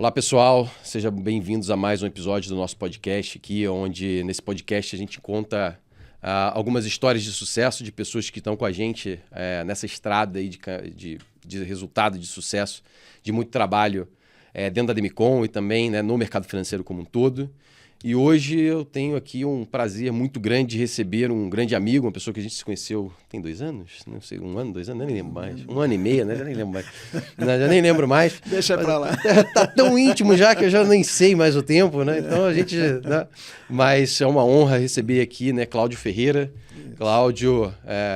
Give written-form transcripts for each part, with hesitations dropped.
Olá, pessoal. Sejam bem-vindos a mais um episódio do nosso podcast aqui, onde nesse podcast a gente conta algumas histórias de sucesso de pessoas que estão com a gente nessa estrada aí de resultado, de sucesso, de muito trabalho dentro da Demicon e também, né, no mercado financeiro como um todo. E hoje eu tenho aqui um prazer muito grande de receber um grande amigo, uma pessoa que a gente se conheceu tem 2 anos? Não sei, 1 ano, 2 anos, nem lembro mais. 1 ano e meio, né? Já nem lembro mais. Já nem lembro mais. Deixa pra lá. Tá tão íntimo já que eu já nem sei mais o tempo, né? Então a gente... Né? Mas é uma honra receber aqui, né, Cláudio Ferreira. Cláudio,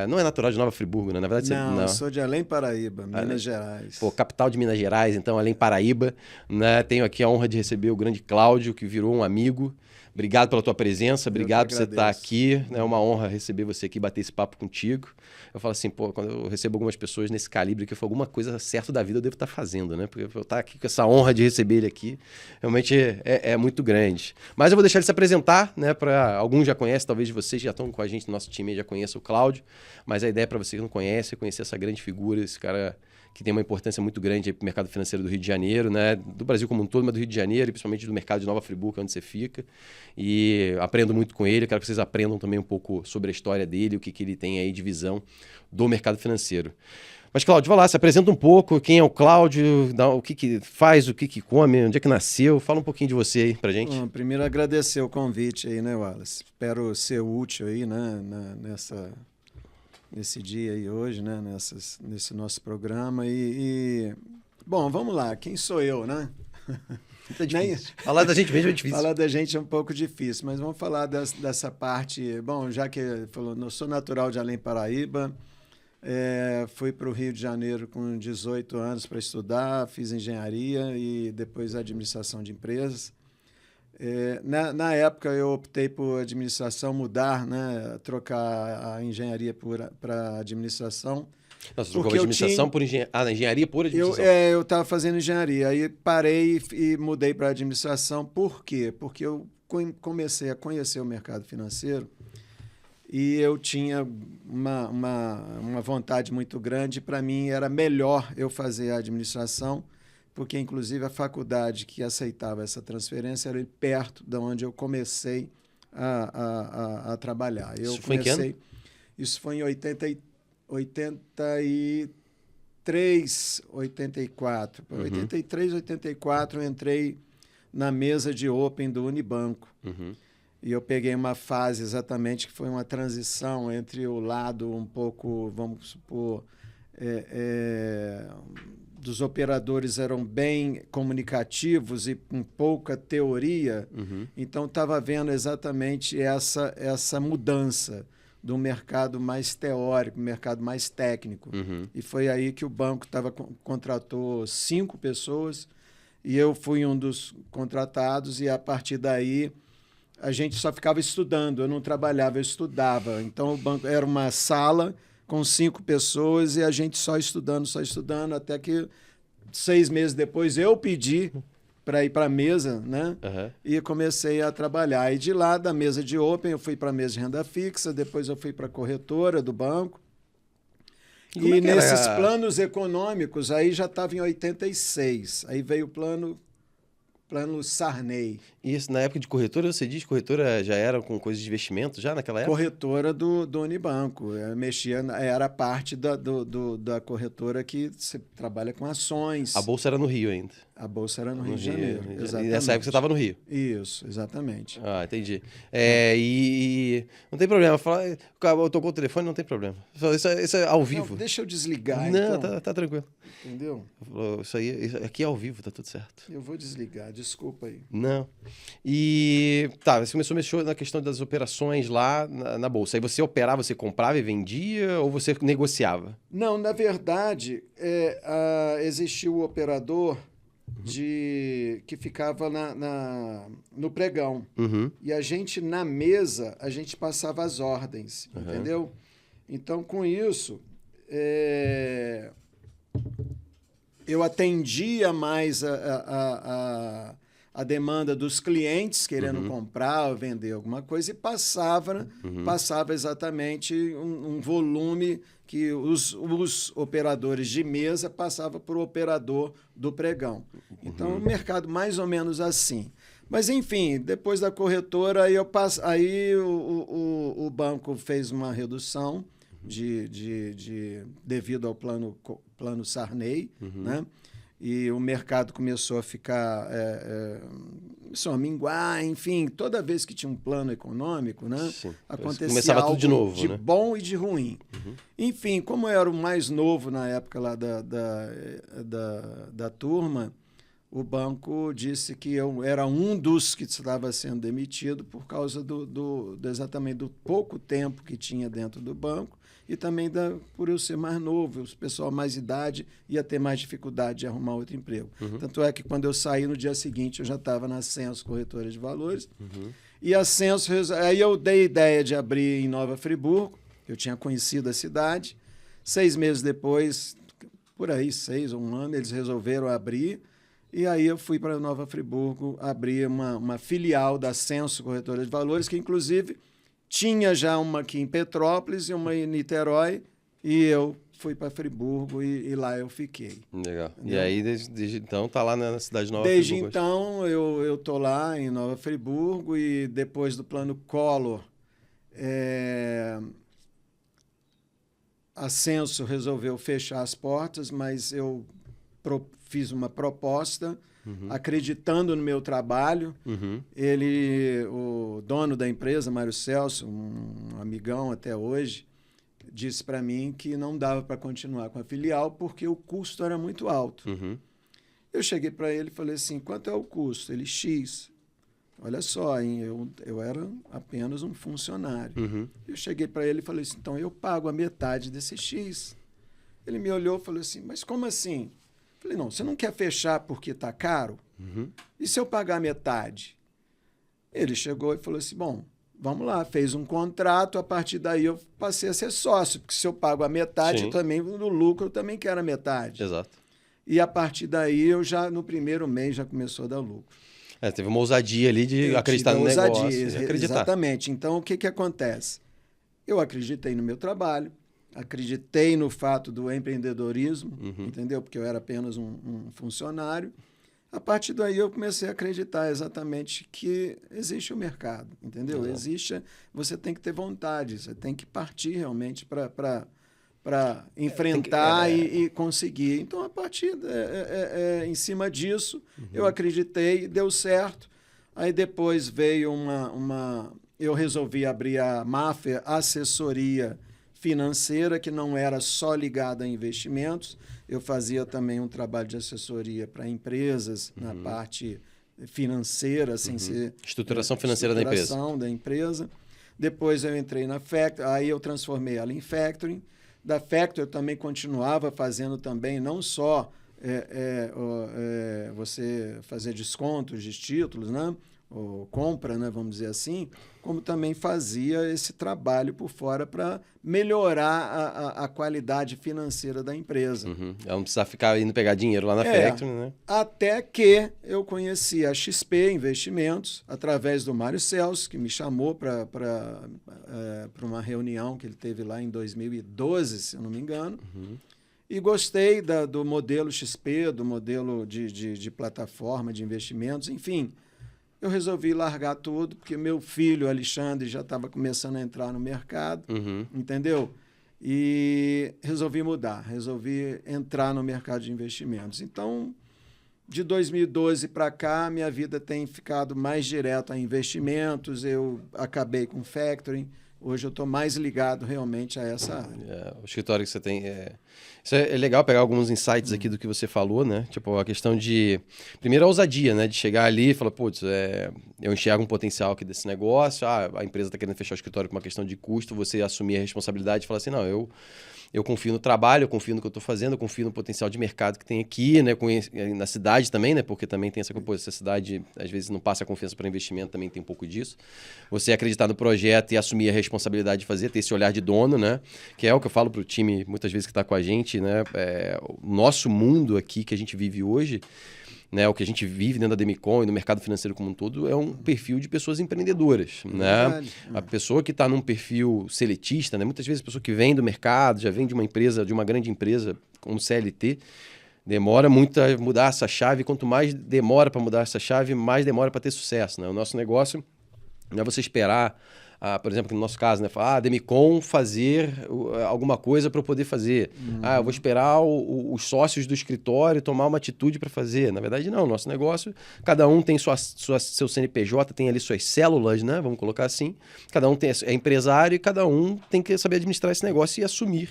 não é natural de Nova Friburgo, né? Na verdade, não, eu sou de Além Paraíba, Minas Gerais. Pô, capital de Minas Gerais, então, Além Paraíba. Né? Tenho aqui a honra de receber o grande Cláudio, que virou um amigo. Obrigado pela tua presença, obrigado por você estar aqui. É uma honra receber você aqui, bater esse papo contigo. Eu falo assim, pô, quando eu recebo algumas pessoas nesse calibre, que foi alguma coisa certa da vida eu devo estar fazendo, né? Porque eu estar aqui com essa honra de receber ele aqui, realmente é muito grande. Mas eu vou deixar ele se apresentar, né? Para alguns já conhecem, talvez de vocês já estão com a gente no nosso time, já conheçam o Cláudio. Mas a ideia é para você que não conhece, é conhecer essa grande figura, esse cara que tem uma importância muito grande para o mercado financeiro do Rio de Janeiro, né? Do Brasil como um todo, mas do Rio de Janeiro, e principalmente do mercado de Nova Friburgo, onde você fica. E aprendo muito com ele, quero que vocês aprendam também um pouco sobre a história dele, o que ele tem aí de visão do mercado financeiro. Mas, Cláudio, vai lá, se apresenta um pouco, quem é o Cláudio, o que faz, o que come, onde é que nasceu, fala um pouquinho de você aí pra gente. Bom, primeiro agradecer o convite aí, né, Wallace? Espero ser útil aí, né, nesse dia aí hoje, né, nesse nosso programa. Bom, vamos lá, quem sou eu, né? É difícil. Falar da gente mesmo é difícil. Falar da gente é um pouco difícil, mas vamos falar dessa parte. Bom, já que falou, eu sou natural de Além Paraíba, fui para o Rio de Janeiro com 18 anos para estudar, fiz engenharia e depois administração de empresas. Na época eu optei por administração, mudar, né, trocar a engenharia para administração. Nossa, trocou administração por engenharia? Engenharia por administração. Eu estava fazendo engenharia, aí parei e mudei para administração. Por quê? Porque eu comecei a conhecer o mercado financeiro e eu tinha uma vontade muito grande. Para mim era melhor eu fazer a administração, porque inclusive a faculdade que aceitava essa transferência era perto de onde eu comecei a trabalhar. Isso foi em que ano? Isso foi em 83, 84. Uhum. 83, 84 eu entrei na mesa de Open do Unibanco. Uhum. E eu peguei uma fase exatamente que foi uma transição entre o lado um pouco, vamos supor, dos operadores eram bem comunicativos e com pouca teoria. Uhum. Então estava vendo exatamente essa mudança do mercado mais teórico, mercado mais técnico. Uhum. E foi aí que o banco contratou 5 pessoas e eu fui um dos contratados, e a partir daí a gente só ficava estudando, eu não trabalhava, eu estudava. Então o banco era uma sala com 5 pessoas e a gente só estudando, até que 6 meses depois eu pedi para ir para a mesa, né? Uhum. E comecei a trabalhar. E de lá, da mesa de Open, eu fui para a mesa de renda fixa, depois eu fui para a corretora do banco. E nesses planos econômicos, aí já estava em 86. Aí veio o plano Sarney. E isso, na época de corretora, você diz que corretora já era com coisas de investimento, já naquela época? Corretora do Unibanco. Era parte da corretora que você trabalha com ações. A bolsa era no Rio ainda? A bolsa era no Rio de Janeiro, exatamente. E nessa época você estava no Rio? Isso, exatamente. Ah, entendi. E não tem problema. Eu tocou o telefone, não tem problema. Isso é ao vivo. Não, deixa eu desligar, não, então. Tá tranquilo. Entendeu? Isso aqui é ao vivo, tá tudo certo. Eu vou desligar, desculpa aí. Não. E tá, você começou a mexer na questão das operações lá na bolsa. Aí você operava, você comprava e vendia ou você negociava? Não, na verdade, existia o operador que ficava no pregão. Uhum. E a gente, na mesa, a gente passava as ordens, entendeu? Então, com isso, eu atendia mais a demanda dos clientes querendo comprar ou vender alguma coisa e passava exatamente um volume que os operadores de mesa passavam para o operador do pregão. Então, o mercado mais ou menos assim. Mas, enfim, depois da corretora, aí o banco fez uma redução devido ao plano Sarney, né? E o mercado começou a ficar... começou a minguar, enfim, toda vez que tinha um plano econômico, né? Acontecia começava algo tudo de novo, de né? bom e de ruim. Enfim, como eu era o mais novo na época lá da turma, o banco disse que eu era um dos que estava sendo demitido por causa exatamente do pouco tempo que tinha dentro do banco e também por eu ser mais novo, o pessoal mais idade ia ter mais dificuldade de arrumar outro emprego. Tanto é que quando eu saí no dia seguinte, eu já estava na Ascenso Corretora de Valores. E a Ascenso, aí eu dei a ideia de abrir em Nova Friburgo, eu tinha conhecido a cidade. 6 meses depois, por aí, 6 ou 1 ano, eles resolveram abrir. E aí eu fui para Nova Friburgo abrir uma filial da Ascenso Corretora de Valores, que inclusive tinha já uma aqui em Petrópolis e uma em Niterói, e eu fui para Friburgo e lá eu fiquei. Legal. Entendeu? E aí, desde então, tá lá na cidade de Nova Friburgo? Desde então, eu tô lá em Nova Friburgo e depois do plano Collor, a Ascenso resolveu fechar as portas, mas eu fiz uma proposta, acreditando no meu trabalho. O dono da empresa, Mário Celso, um amigão até hoje, disse para mim que não dava para continuar com a filial porque o custo era muito alto. Eu cheguei para ele e falei assim, quanto é o custo? Ele, X. Olha só, hein? Eu era apenas um funcionário. Eu cheguei para ele e falei assim, então eu pago a metade desse X. Ele me olhou e falou assim, mas como assim? Falei, não, você não quer fechar porque está caro? E se eu pagar metade? Ele chegou e falou assim, bom, vamos lá, fez um contrato, a partir daí eu passei a ser sócio, porque se eu pago a metade, eu também, no lucro, eu também quero a metade. Exato. E a partir daí, no primeiro mês, já começou a dar lucro. Teve uma ousadia ali de acreditar no negócio. Exatamente. Então, o que acontece? Eu acreditei no meu trabalho, acreditei no fato do empreendedorismo, entendeu? Porque eu era apenas um funcionário. A partir daí eu comecei a acreditar exatamente que existe o mercado, entendeu? Você tem que ter vontade, você tem que partir realmente para enfrentar e conseguir. Então, a partir em cima disso, eu acreditei e deu certo. Aí depois veio eu resolvi abrir a Maffer Assessoria Financeira, que não era só ligada a investimentos. Eu fazia também um trabalho de assessoria para empresas na parte financeira, sem ser... Estruturação financeira da empresa. Estruturação da empresa. Depois eu entrei na Factoring, aí eu transformei ela em Factoring. Da Factoring eu também continuava fazendo também, não só você fazer descontos de títulos, né? Ou compra, né, vamos dizer assim, como também fazia esse trabalho por fora para melhorar a qualidade financeira da empresa. Ela não precisava ficar indo pegar dinheiro lá na Factoring, né? Até que eu conheci a XP Investimentos através do Mário Celso, que me chamou para uma reunião que ele teve lá em 2012, se eu não me engano. E gostei do modelo XP, do modelo de plataforma de investimentos, enfim. Eu resolvi largar tudo, porque meu filho, Alexandre, já estava começando a entrar no mercado, entendeu? E resolvi mudar, resolvi entrar no mercado de investimentos. Então, de 2012 para cá, minha vida tem ficado mais direto a investimentos, eu acabei com factoring. Hoje eu estou mais ligado realmente a essa área. O escritório que você tem... Isso é legal pegar alguns insights aqui do que você falou, né? Tipo, a questão de... Primeiro, a ousadia, né? De chegar ali e falar, putz, eu enxergo um potencial aqui desse negócio, a empresa está querendo fechar o escritório por uma questão de custo, você assumir a responsabilidade e falar assim, não, eu confio no trabalho, eu confio no que eu estou fazendo, eu confio no potencial de mercado que tem aqui, né? Na cidade também, né? Porque também tem essa cidade, às vezes, não passa a confiança para investimento, também tem um pouco disso. Você acreditar no projeto e assumir a responsabilidade de fazer, ter esse olhar de dono, né? Que é o que eu falo para o time, muitas vezes, que está com a gente, né? O nosso mundo aqui, que a gente vive hoje, né, o que a gente vive dentro da Demicon e no mercado financeiro como um todo é um perfil de pessoas empreendedoras, né? A pessoa que está num perfil seletista, né, muitas vezes a pessoa que vem do mercado, já vem de uma empresa, de uma grande empresa como CLT, demora muito a mudar essa chave. Quanto mais demora para mudar essa chave, mais demora para ter sucesso, né? O nosso negócio não é você esperar, por exemplo, no nosso caso, né? Falar, Demicon fazer alguma coisa para eu poder fazer. Eu vou esperar os sócios do escritório tomar uma atitude para fazer. Na verdade, não. Nosso negócio, cada um tem seu CNPJ, tem ali suas células, né? Vamos colocar assim. Cada um é empresário e cada um tem que saber administrar esse negócio e assumir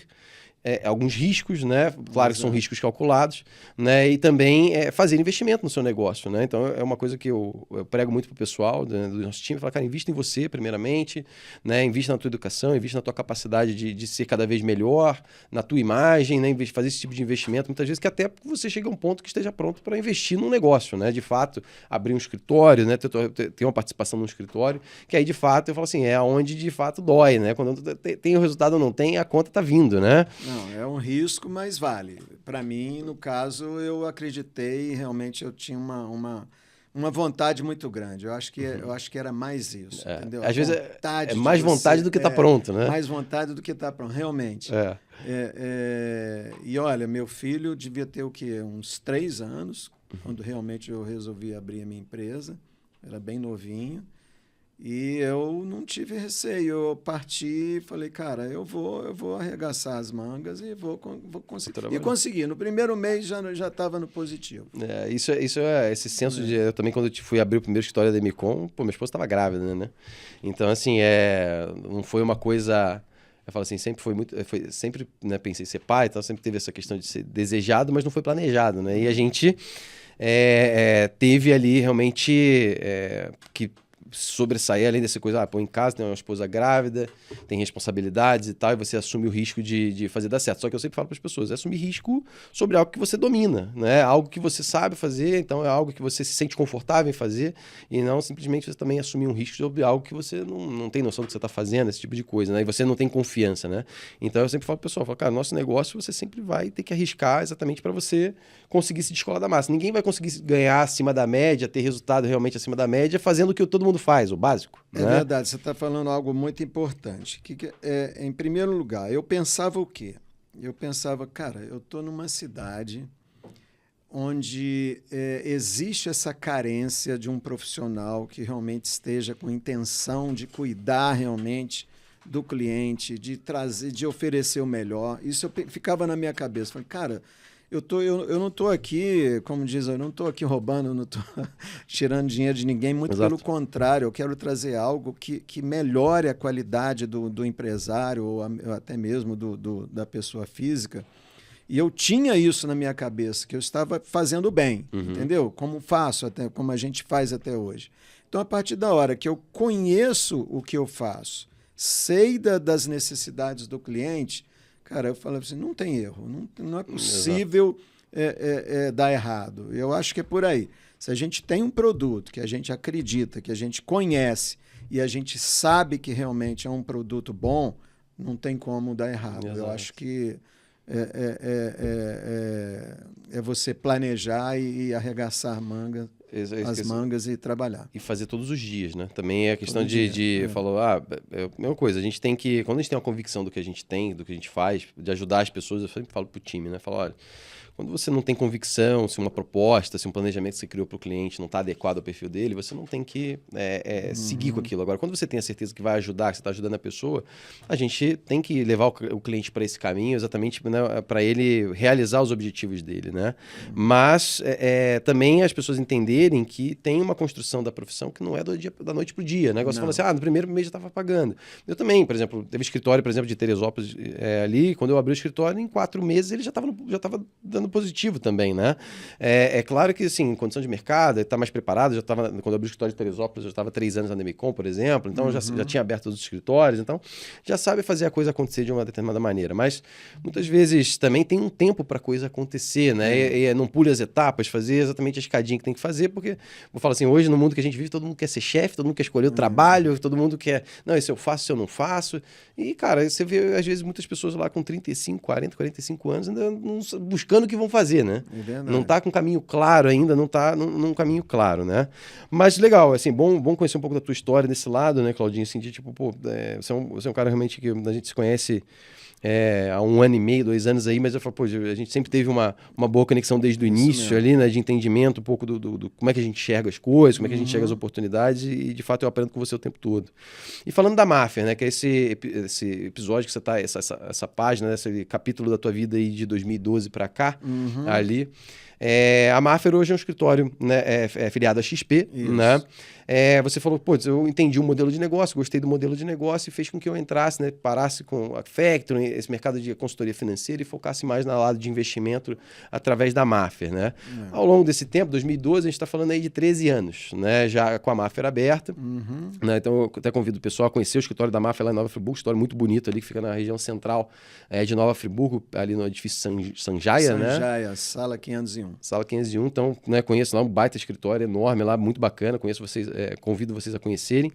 alguns riscos, né? Claro que são riscos calculados, né? E também fazer investimento no seu negócio, né? Então é uma coisa que eu prego muito pro pessoal do nosso time, falar, cara, invista em você primeiramente, né? Invista na tua educação, invista na tua capacidade de ser cada vez melhor, na tua imagem, né? Fazer esse tipo de investimento, muitas vezes que até você chega a um ponto que esteja pronto para investir num negócio, né? De fato, abrir um escritório, né? Ter uma participação num escritório, que aí de fato eu falo assim, é onde de fato dói, né? Quando tem o resultado ou não tem, a conta tá vindo, né? Não, é um risco, mas vale. Para mim, no caso, eu acreditei e realmente eu tinha uma vontade muito grande. Eu acho que era mais isso, entendeu? Às vezes é mais vontade do que tá pronto, né? Mais vontade do que tá pronto, realmente. E olha, meu filho devia ter o quê? Uns 3 anos, quando realmente eu resolvi abrir a minha empresa. Era bem novinho. E eu não tive receio, eu parti e falei, cara, eu vou arregaçar as mangas e vou conseguir. E consegui, no primeiro mês já estava no positivo. Isso é esse senso de... Eu também, quando eu fui abrir o primeiro escritório da Demicon, minha esposa estava grávida, né? Então, assim, não foi uma coisa... Eu falo assim, sempre, né, pensei em ser pai, então sempre teve essa questão de ser desejado, mas não foi planejado, né? E a gente teve ali realmente que sobressair, além dessa coisa, pô, em casa tem uma esposa grávida, tem responsabilidades e tal, e você assume o risco de fazer dar certo. Só que eu sempre falo para as pessoas, assumir risco sobre algo que você domina, né? Algo que você sabe fazer, então é algo que você se sente confortável em fazer, e não simplesmente você também assumir um risco sobre algo que você não tem noção do que você está fazendo, esse tipo de coisa, né? E você não tem confiança, né? Então eu sempre falo para o pessoal, cara, nosso negócio você sempre vai ter que arriscar exatamente para você conseguir se descolar da massa. Ninguém vai conseguir ganhar acima da média, ter resultado realmente acima da média, fazendo o que todo mundo faz, o básico. É verdade, você está falando algo muito importante. Em primeiro lugar, eu pensava o quê? Eu pensava, cara, eu estou numa cidade onde existe essa carência de um profissional que realmente esteja com intenção de cuidar realmente do cliente, de trazer, de oferecer o melhor. Isso ficava na minha cabeça. Falei, cara, eu não estou aqui, como diz, eu não estou aqui roubando, eu não estou tirando dinheiro de ninguém, muito Exato. Pelo contrário, eu quero trazer algo que melhore a qualidade do empresário ou até mesmo da pessoa física. E eu tinha isso na minha cabeça, que eu estava fazendo bem, entendeu? Como a gente faz até hoje. Então, a partir da hora que eu conheço o que eu faço, sei das necessidades do cliente, cara, eu falo assim, não tem erro, não é possível dar errado. Eu acho que é por aí. Se a gente tem um produto que a gente acredita, que a gente conhece e a gente sabe que realmente é um produto bom, não tem como dar errado. Exato. Eu acho que é você planejar e arregaçar as mangas e trabalhar. E fazer todos os dias, né? Também é a questão eu falo, a mesma coisa, a gente tem que, quando a gente tem uma convicção do que a gente tem, do que a gente faz, de ajudar as pessoas, eu sempre falo pro time, né? Falo, olha, quando você não tem convicção, se uma proposta, se um planejamento que você criou para o cliente não está adequado ao perfil dele, você não tem que seguir com aquilo. Agora, quando você tem a certeza que vai ajudar, que você está ajudando a pessoa, a gente tem que levar o cliente para esse caminho exatamente, né, para ele realizar os objetivos dele, né? Mas também as pessoas entenderem que tem uma construção da profissão que não é da noite para o dia, né? Você fala assim, no primeiro mês já estava pagando. Eu também, por exemplo, teve escritório, por exemplo, de Teresópolis ali, quando eu abri o escritório, em 4 meses ele já estava dando positivo também, né? É claro que, assim, em condição de mercado, está mais preparado, quando eu abri o escritório de Teresópolis, eu estava 3 anos na Demicon, por exemplo, então já tinha aberto os escritórios, então já sabe fazer a coisa acontecer de uma determinada maneira, mas muitas vezes também tem um tempo para a coisa acontecer, né? E não pule as etapas, fazer exatamente a escadinha que tem que fazer, porque, vou falar assim, hoje no mundo que a gente vive, todo mundo quer ser chefe, todo mundo quer escolher o trabalho, todo mundo quer, não, esse eu faço, esse eu não faço, e, cara, você vê, às vezes, muitas pessoas lá com 35, 40, 45 anos ainda buscando o que vão fazer, né? É não está com caminho claro ainda, não está num caminho claro, né? Mas legal, assim, bom conhecer um pouco da tua história desse lado, né, Claudinho? Assim, de, tipo, pô, você é um cara realmente que a gente se conhece há 1 ano e meio, 2 anos aí, mas eu falo, pô, a gente sempre teve uma boa conexão desde o início ali, né, de entendimento um pouco do como é que a gente enxerga as coisas, como é que a gente enxerga as oportunidades e de fato eu aprendo com você o tempo todo. E falando da máfia, né, que é esse episódio que você tá, essa página, né, esse capítulo da tua vida aí de 2012 para cá, ali, a Maffer hoje é um escritório, né, filiado à XP, né? Você falou, pô, eu entendi o modelo de negócio, gostei do modelo de negócio e fez com que eu entrasse, né, parasse com a Factoring, esse mercado de consultoria financeira e focasse mais na lado de investimento através da Maffer, né? Ao longo desse tempo, 2012, a gente está falando aí de 13 anos, né, já com a Maffer aberta, né? Então eu até convido o pessoal a conhecer o escritório da Maffer lá em Nova Friburgo, escritório muito bonito ali, que fica na região central de Nova Friburgo, ali no edifício Sanjaya, né? Sanjaya, sala 501. Sala 501, então, né, conheço lá um baita escritório enorme lá, muito bacana, conheço vocês, convido vocês a conhecerem.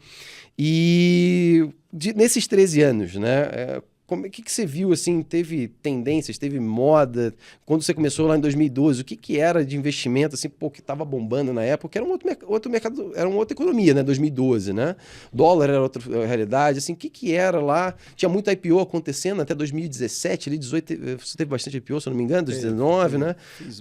E nesses 13 anos, né, o que você viu, assim, teve tendências, teve moda? Quando você começou lá em 2012, o que era de investimento, assim, pô, que estava bombando na época? Era um outro mercado, era uma outra economia, né, 2012, né? Dólar era outra realidade, assim, o que era lá? Tinha muito IPO acontecendo até 2017, ali, 18, você teve bastante IPO, se eu não me engano, 2019, né?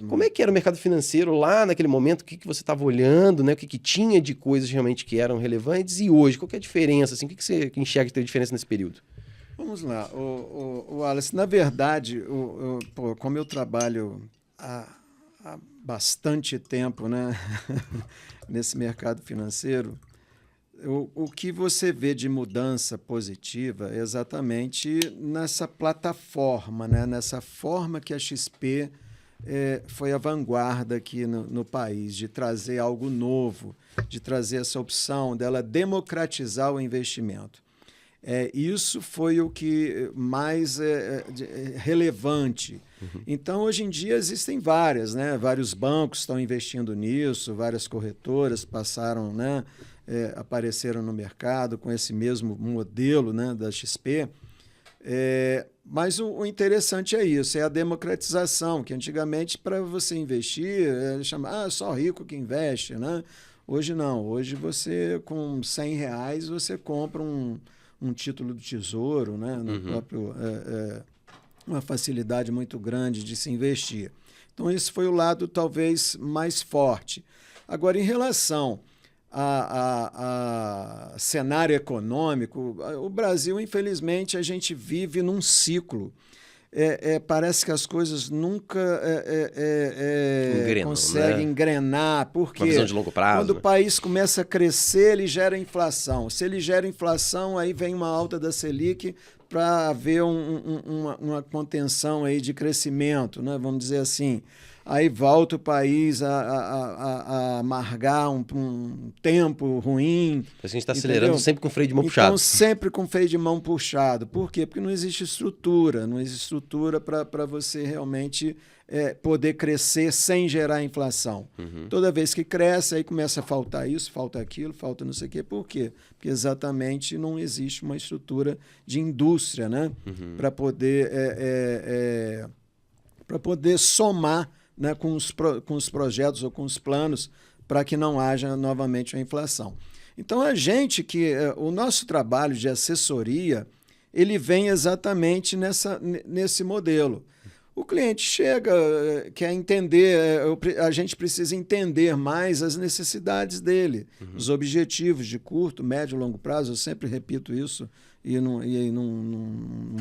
Como é que era o mercado financeiro lá naquele momento? O que você estava olhando, né? O que tinha de coisas realmente que eram relevantes? E hoje, qual que é a diferença, assim? O que você enxerga que teve diferença nesse período? Vamos lá, o Wallace, na verdade, como eu trabalho há bastante tempo, né, nesse mercado financeiro, o que você vê de mudança positiva é exatamente nessa plataforma, né, nessa forma que a XP foi a vanguarda aqui no país, de trazer algo novo, de trazer essa opção dela democratizar o investimento. Isso foi o que mais relevante. Então, hoje em dia, existem vários bancos estão investindo nisso, várias corretoras passaram, né, apareceram no mercado com esse mesmo modelo, né, da XP. Mas o interessante é isso, é a democratização, que antigamente, para você investir, só rico que investe, né? Hoje não, hoje você, com R$100, você compra um título do Tesouro, né? No próprio, uma facilidade muito grande de se investir. Então, esse foi o lado talvez mais forte. Agora, em relação a cenário econômico, o Brasil, infelizmente, a gente vive num ciclo. Parece que as coisas nunca conseguem engrenar, porque uma visão de longo prazo. Quando o país começa a crescer, ele gera inflação. Se ele gera inflação, aí vem uma alta da Selic para haver uma contenção aí de crescimento, né? Vamos dizer assim. Aí volta o país a amargar um tempo ruim. A gente está acelerando sempre com freio de mão puxado. Então, sempre com freio de mão puxado. Por quê? Porque não existe estrutura. Não existe estrutura para você realmente poder crescer sem gerar inflação. Toda vez que cresce, aí começa a faltar isso, falta aquilo, falta não sei o quê. Por quê? Porque exatamente não existe uma estrutura de indústria, né? Para poder somar, né, com os projetos ou com os planos para que não haja novamente uma inflação. Então, o nosso trabalho de assessoria, ele vem exatamente nesse modelo. O cliente chega, quer entender, a gente precisa entender mais as necessidades dele, os objetivos de curto, médio e longo prazo, eu sempre repito isso, e não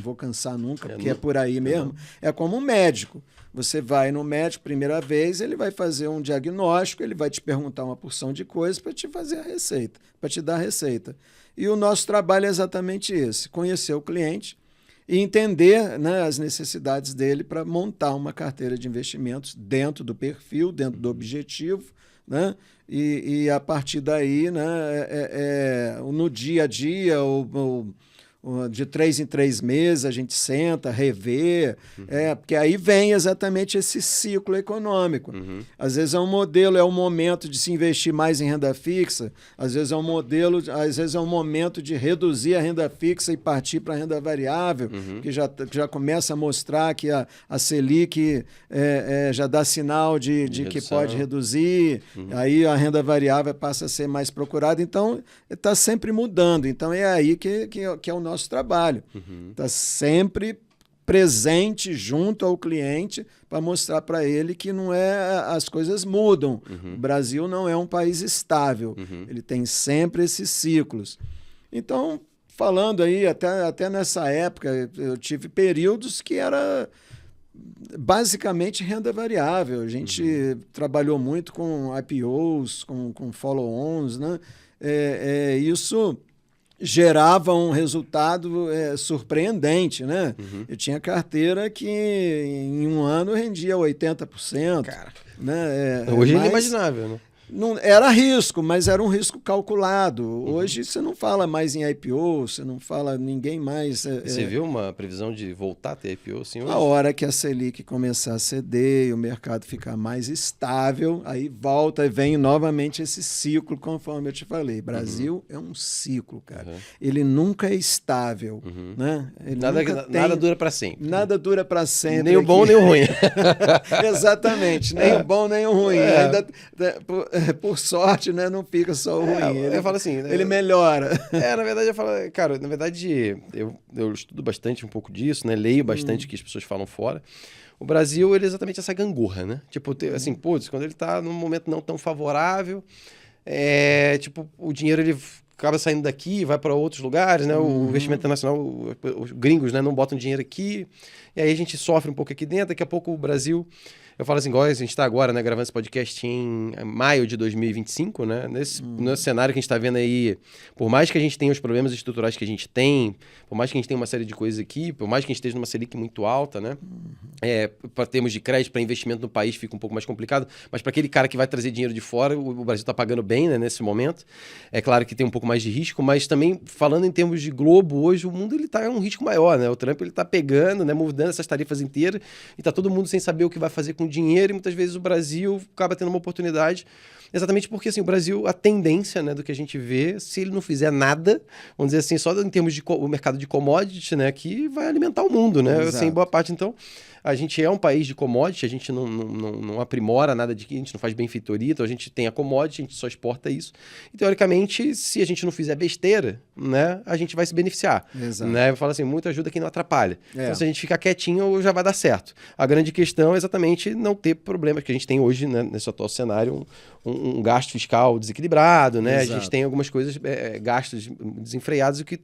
vou cansar nunca, porque é por aí mesmo. É como um médico. Você vai no médico, primeira vez, ele vai fazer um diagnóstico, ele vai te perguntar uma porção de coisas para te fazer a receita, para te dar a receita. E o nosso trabalho é exatamente esse, conhecer o cliente e entender, né, as necessidades dele para montar uma carteira de investimentos dentro do perfil, dentro do objetivo, né? E a partir daí, né, no dia a dia, De 3 em 3 meses a gente senta, revê, porque aí vem exatamente esse ciclo econômico. Às vezes é um modelo, é um momento de se investir mais em renda fixa, às vezes é um modelo, às vezes é um momento de reduzir a renda fixa e partir para a renda variável, que já começa a mostrar que a Selic já dá sinal de que pode reduzir, aí a renda variável passa a ser mais procurada, então está sempre mudando. Então é aí que é o nosso trabalho. Está sempre presente junto ao cliente para mostrar para ele que não é, as coisas mudam. O Brasil não é um país estável. Ele tem sempre esses ciclos. Então, falando aí, até nessa época, eu tive períodos que era basicamente renda variável. A gente trabalhou muito com IPOs, com follow-ons, né? Isso gerava um resultado surpreendente, né? Eu tinha carteira que em um ano rendia 80%. Cara, né? Hoje é inimaginável, né? Não, era risco, mas era um risco calculado. Hoje você não fala mais em IPO, você não fala ninguém mais... Você viu uma previsão de voltar a ter IPO? Sim, hoje? A hora que a Selic começar a ceder e o mercado ficar mais estável, aí volta e vem novamente esse ciclo, conforme eu te falei. Brasil é um ciclo, cara. Ele nunca é estável. Né? Nada dura para sempre. Nada dura para sempre. Nem o bom, nem o ruim. Exatamente. Nem o bom, nem o ruim. Ainda, por sorte, né, não fica só o ruim. Eu falo assim... Ele melhora. Na verdade, eu falo... Cara, na verdade, eu estudo bastante um pouco disso, né? Leio bastante o que as pessoas falam fora. O Brasil, ele é exatamente essa gangorra, né? Tipo, assim, putz, quando ele tá num momento não tão favorável, tipo, o dinheiro, ele acaba saindo daqui, vai para outros lugares, né? O investimento internacional, os gringos, né, não botam dinheiro aqui, e aí a gente sofre um pouco aqui dentro, daqui a pouco o Brasil... Eu falo assim, igual a gente está agora, né, gravando esse podcast em maio de 2025, né? Nesse cenário que a gente está vendo aí, por mais que a gente tenha os problemas estruturais que a gente tem, por mais que a gente tenha uma série de coisas aqui, por mais que a gente esteja numa Selic muito alta, né? Para termos de crédito, para investimento no país fica um pouco mais complicado, mas para aquele cara que vai trazer dinheiro de fora, o Brasil está pagando bem, né, nesse momento. É claro que tem um pouco mais de risco, mas também, falando em termos de globo, hoje o mundo está um risco maior, né? O Trump está pegando, né, mudando essas tarifas inteiras e está todo mundo sem saber o que vai fazer com dinheiro, e muitas vezes o Brasil acaba tendo uma oportunidade, exatamente porque assim, o Brasil, a tendência, né, do que a gente vê, se ele não fizer nada, vamos dizer assim, só em termos de o mercado de commodity, né, que vai alimentar o mundo, né, assim, boa parte. Então, a gente é um país de commodity, a gente não aprimora nada de que a gente não faz benfeitoria, então a gente tem a commodity, a gente só exporta isso. E, teoricamente, se a gente não fizer besteira, né, a gente vai se beneficiar. Né? Eu falo assim, muito ajuda quem não atrapalha. Então, se a gente ficar quietinho, já vai dar certo. A grande questão é exatamente não ter problemas que a gente tem hoje, né, nesse atual cenário, um gasto fiscal desequilibrado, né? A gente tem algumas coisas, gastos desenfreados, o que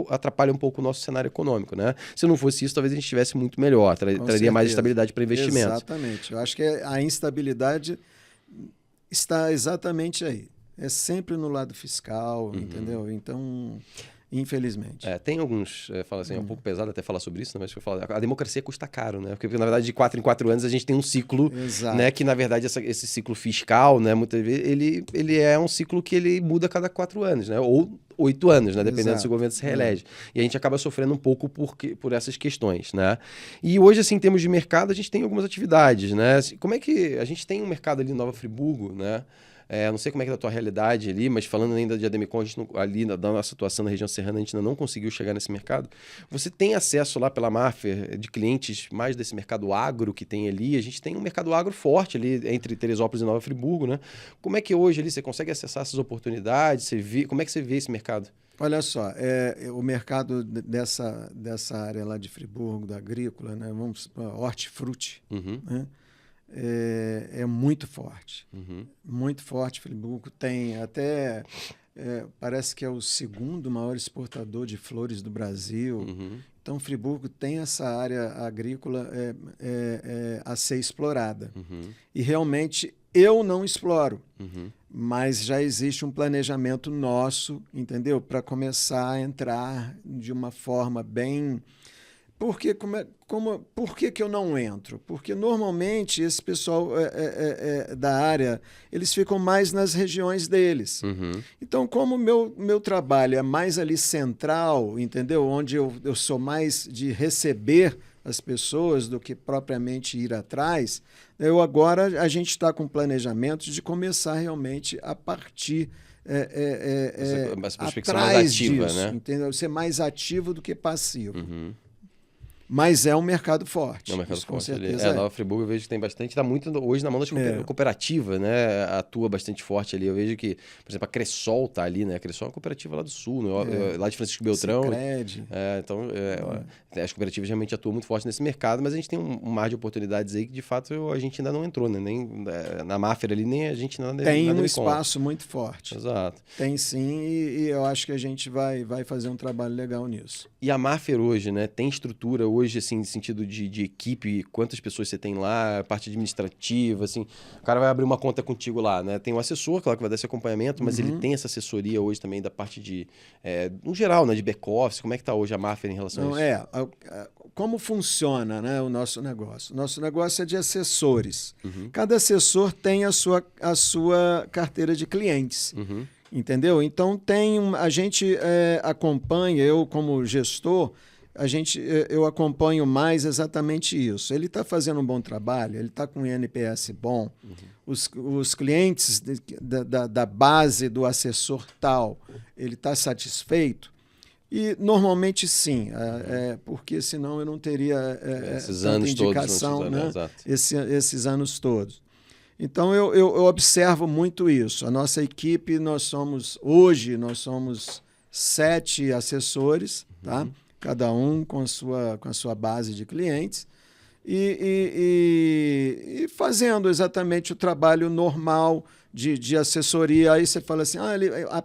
atrapalha um pouco o nosso cenário econômico, né? Se não fosse isso, talvez a gente estivesse muito melhor, traria mais estabilidade para investimento. Exatamente. Eu acho que a instabilidade está exatamente aí. É sempre no lado fiscal, entendeu? Então, infelizmente. Tem alguns, fala assim, é um pouco pesado até falar sobre isso, né? Mas eu falo, a democracia custa caro, né? Porque, na verdade, de 4 em 4 anos a gente tem um ciclo, né? Que, na verdade, esse ciclo fiscal, né? Muitas vezes, ele é um ciclo que ele muda a cada 4 anos, né? Ou 8 anos, né? Dependendo se o governo se reelege. E a gente acaba sofrendo um pouco por essas questões, né? E hoje, assim, em termos de mercado, a gente tem algumas atividades, né? Como é que... A gente tem um mercado ali em Nova Friburgo, né? Não sei como é que é a tua realidade ali, mas falando ainda de Ademicon, a gente ali da nossa situação na região serrana, a gente ainda não conseguiu chegar nesse mercado. Você tem acesso lá pela Maffer de clientes mais desse mercado agro que tem ali? A gente tem um mercado agro forte ali entre Teresópolis e Nova Friburgo, né? Como é que hoje ali você consegue acessar essas oportunidades? Como é que você vê esse mercado? Olha só, o mercado dessa área lá de Friburgo, da agrícola, né? Vamos supor, hortifruti, né? É muito forte. Muito forte. Friburgo tem até... parece que é o segundo maior exportador de flores do Brasil. Então, Friburgo tem essa área agrícola a ser explorada. E realmente eu não exploro. Mas já existe um planejamento nosso, entendeu? Para começar a entrar de uma forma bem Porque por que eu não entro? Porque normalmente esse pessoal da área, eles ficam mais nas regiões deles. Uhum. Então, como meu trabalho é mais ali central, entendeu? Onde eu sou mais de receber as pessoas do que propriamente ir atrás, agora a gente está com planejamento de começar realmente a partir Essa perspectiva mais atrás ativa, disso, né? entendeu? Ser mais ativo do que passivo. Uhum. Mas é um mercado forte. É um mercado isso, com forte ali. certeza. Nova Friburgo eu vejo que tem bastante, está muito hoje na mão das cooperativas, né? Atua bastante forte ali. Eu vejo que, por exemplo, a Cressol tá ali, né? A Cressol é uma cooperativa lá do Sul, lá de Francisco Beltrão. Sicredi. Então, as cooperativas realmente atuam muito forte nesse mercado, mas a gente tem um mar de oportunidades aí que, de fato, a gente ainda não entrou, né? Nem na Mafra ali, nem a gente nada tem nada um espaço muito forte. Exato. Tem sim, e eu acho que a gente vai fazer um trabalho legal nisso. E a Maffer hoje, né? Tem estrutura hoje, assim, no sentido de equipe, quantas pessoas você tem lá, parte administrativa, assim. O cara vai abrir uma conta contigo lá, né? Tem o assessor, claro, que vai dar esse acompanhamento, mas ele tem essa assessoria hoje também da parte de, no geral, né? De back-office. Como é que está hoje a Maffer em relação a isso? Como funciona, né, o nosso negócio? O nosso negócio é de assessores. Cada assessor tem a sua carteira de clientes. Entendeu? Então a gente acompanha, eu como gestor, eu acompanho mais exatamente isso. Ele está fazendo um bom trabalho, ele está com um NPS bom, os clientes da base do assessor tal, ele está satisfeito? E normalmente sim, porque senão eu não teria esses tanta anos indicação, todos, né? Esses anos todos. Então eu observo muito isso. A nossa equipe, nós somos 7 assessores, tá? Cada um com a sua base de clientes, e fazendo exatamente o trabalho normal de assessoria. Aí você fala assim,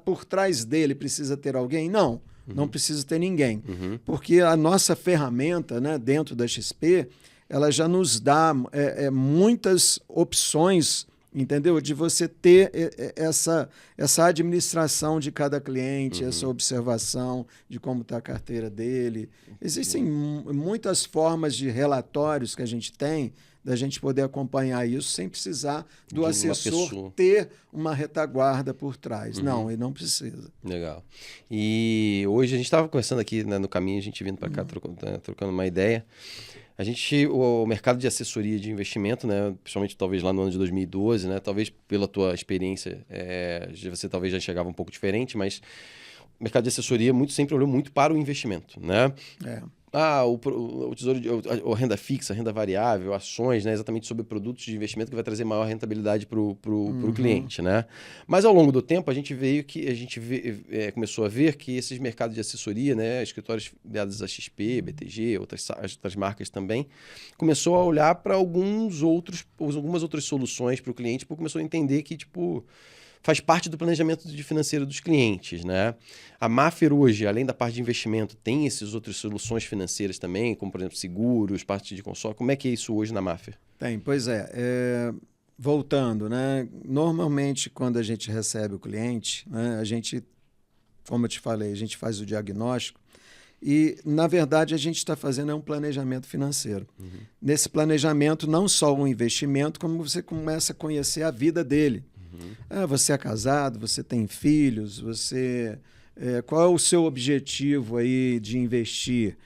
por trás dele precisa ter alguém? Não, não precisa ter ninguém. Porque a nossa ferramenta, né, dentro da XP, ela já nos dá muitas opções, entendeu? De você ter essa administração de cada cliente, essa observação de como está a carteira dele. Existem muitas formas de relatórios que a gente tem da gente poder acompanhar isso sem precisar do assessor ter uma retaguarda por trás. Não, ele não precisa. Legal. E hoje a gente estava conversando aqui, né, no caminho, a gente vindo para cá, trocando uma ideia. O mercado de assessoria de investimento, né, principalmente talvez lá no ano de 2012, né, talvez pela tua experiência, você talvez já enxergava um pouco diferente, mas o mercado de assessoria sempre olhou muito para o investimento, né? O tesouro, a renda fixa, a renda variável, ações, né, exatamente sobre produtos de investimento que vai trazer maior rentabilidade para o cliente, né? Mas ao longo do tempo a gente começou a ver que esses mercados de assessoria, né, escritórios ligados a XP, BTG, outras marcas também, começou a olhar para algumas outras soluções para o cliente, porque começou a entender que faz parte do planejamento financeiro dos clientes, né? A Maffer hoje, além da parte de investimento, tem essas outras soluções financeiras também, como, por exemplo, seguros, parte de consórcio. Como é que é isso hoje na Maffer? Tem, pois voltando, né? Normalmente, quando a gente recebe o cliente, né, a gente, como eu te falei, a gente faz o diagnóstico e, na verdade, a gente está fazendo um planejamento financeiro. Nesse planejamento, não só o investimento, como você começa a conhecer a vida dele. Você é casado, você tem filhos, qual é o seu objetivo aí de investir?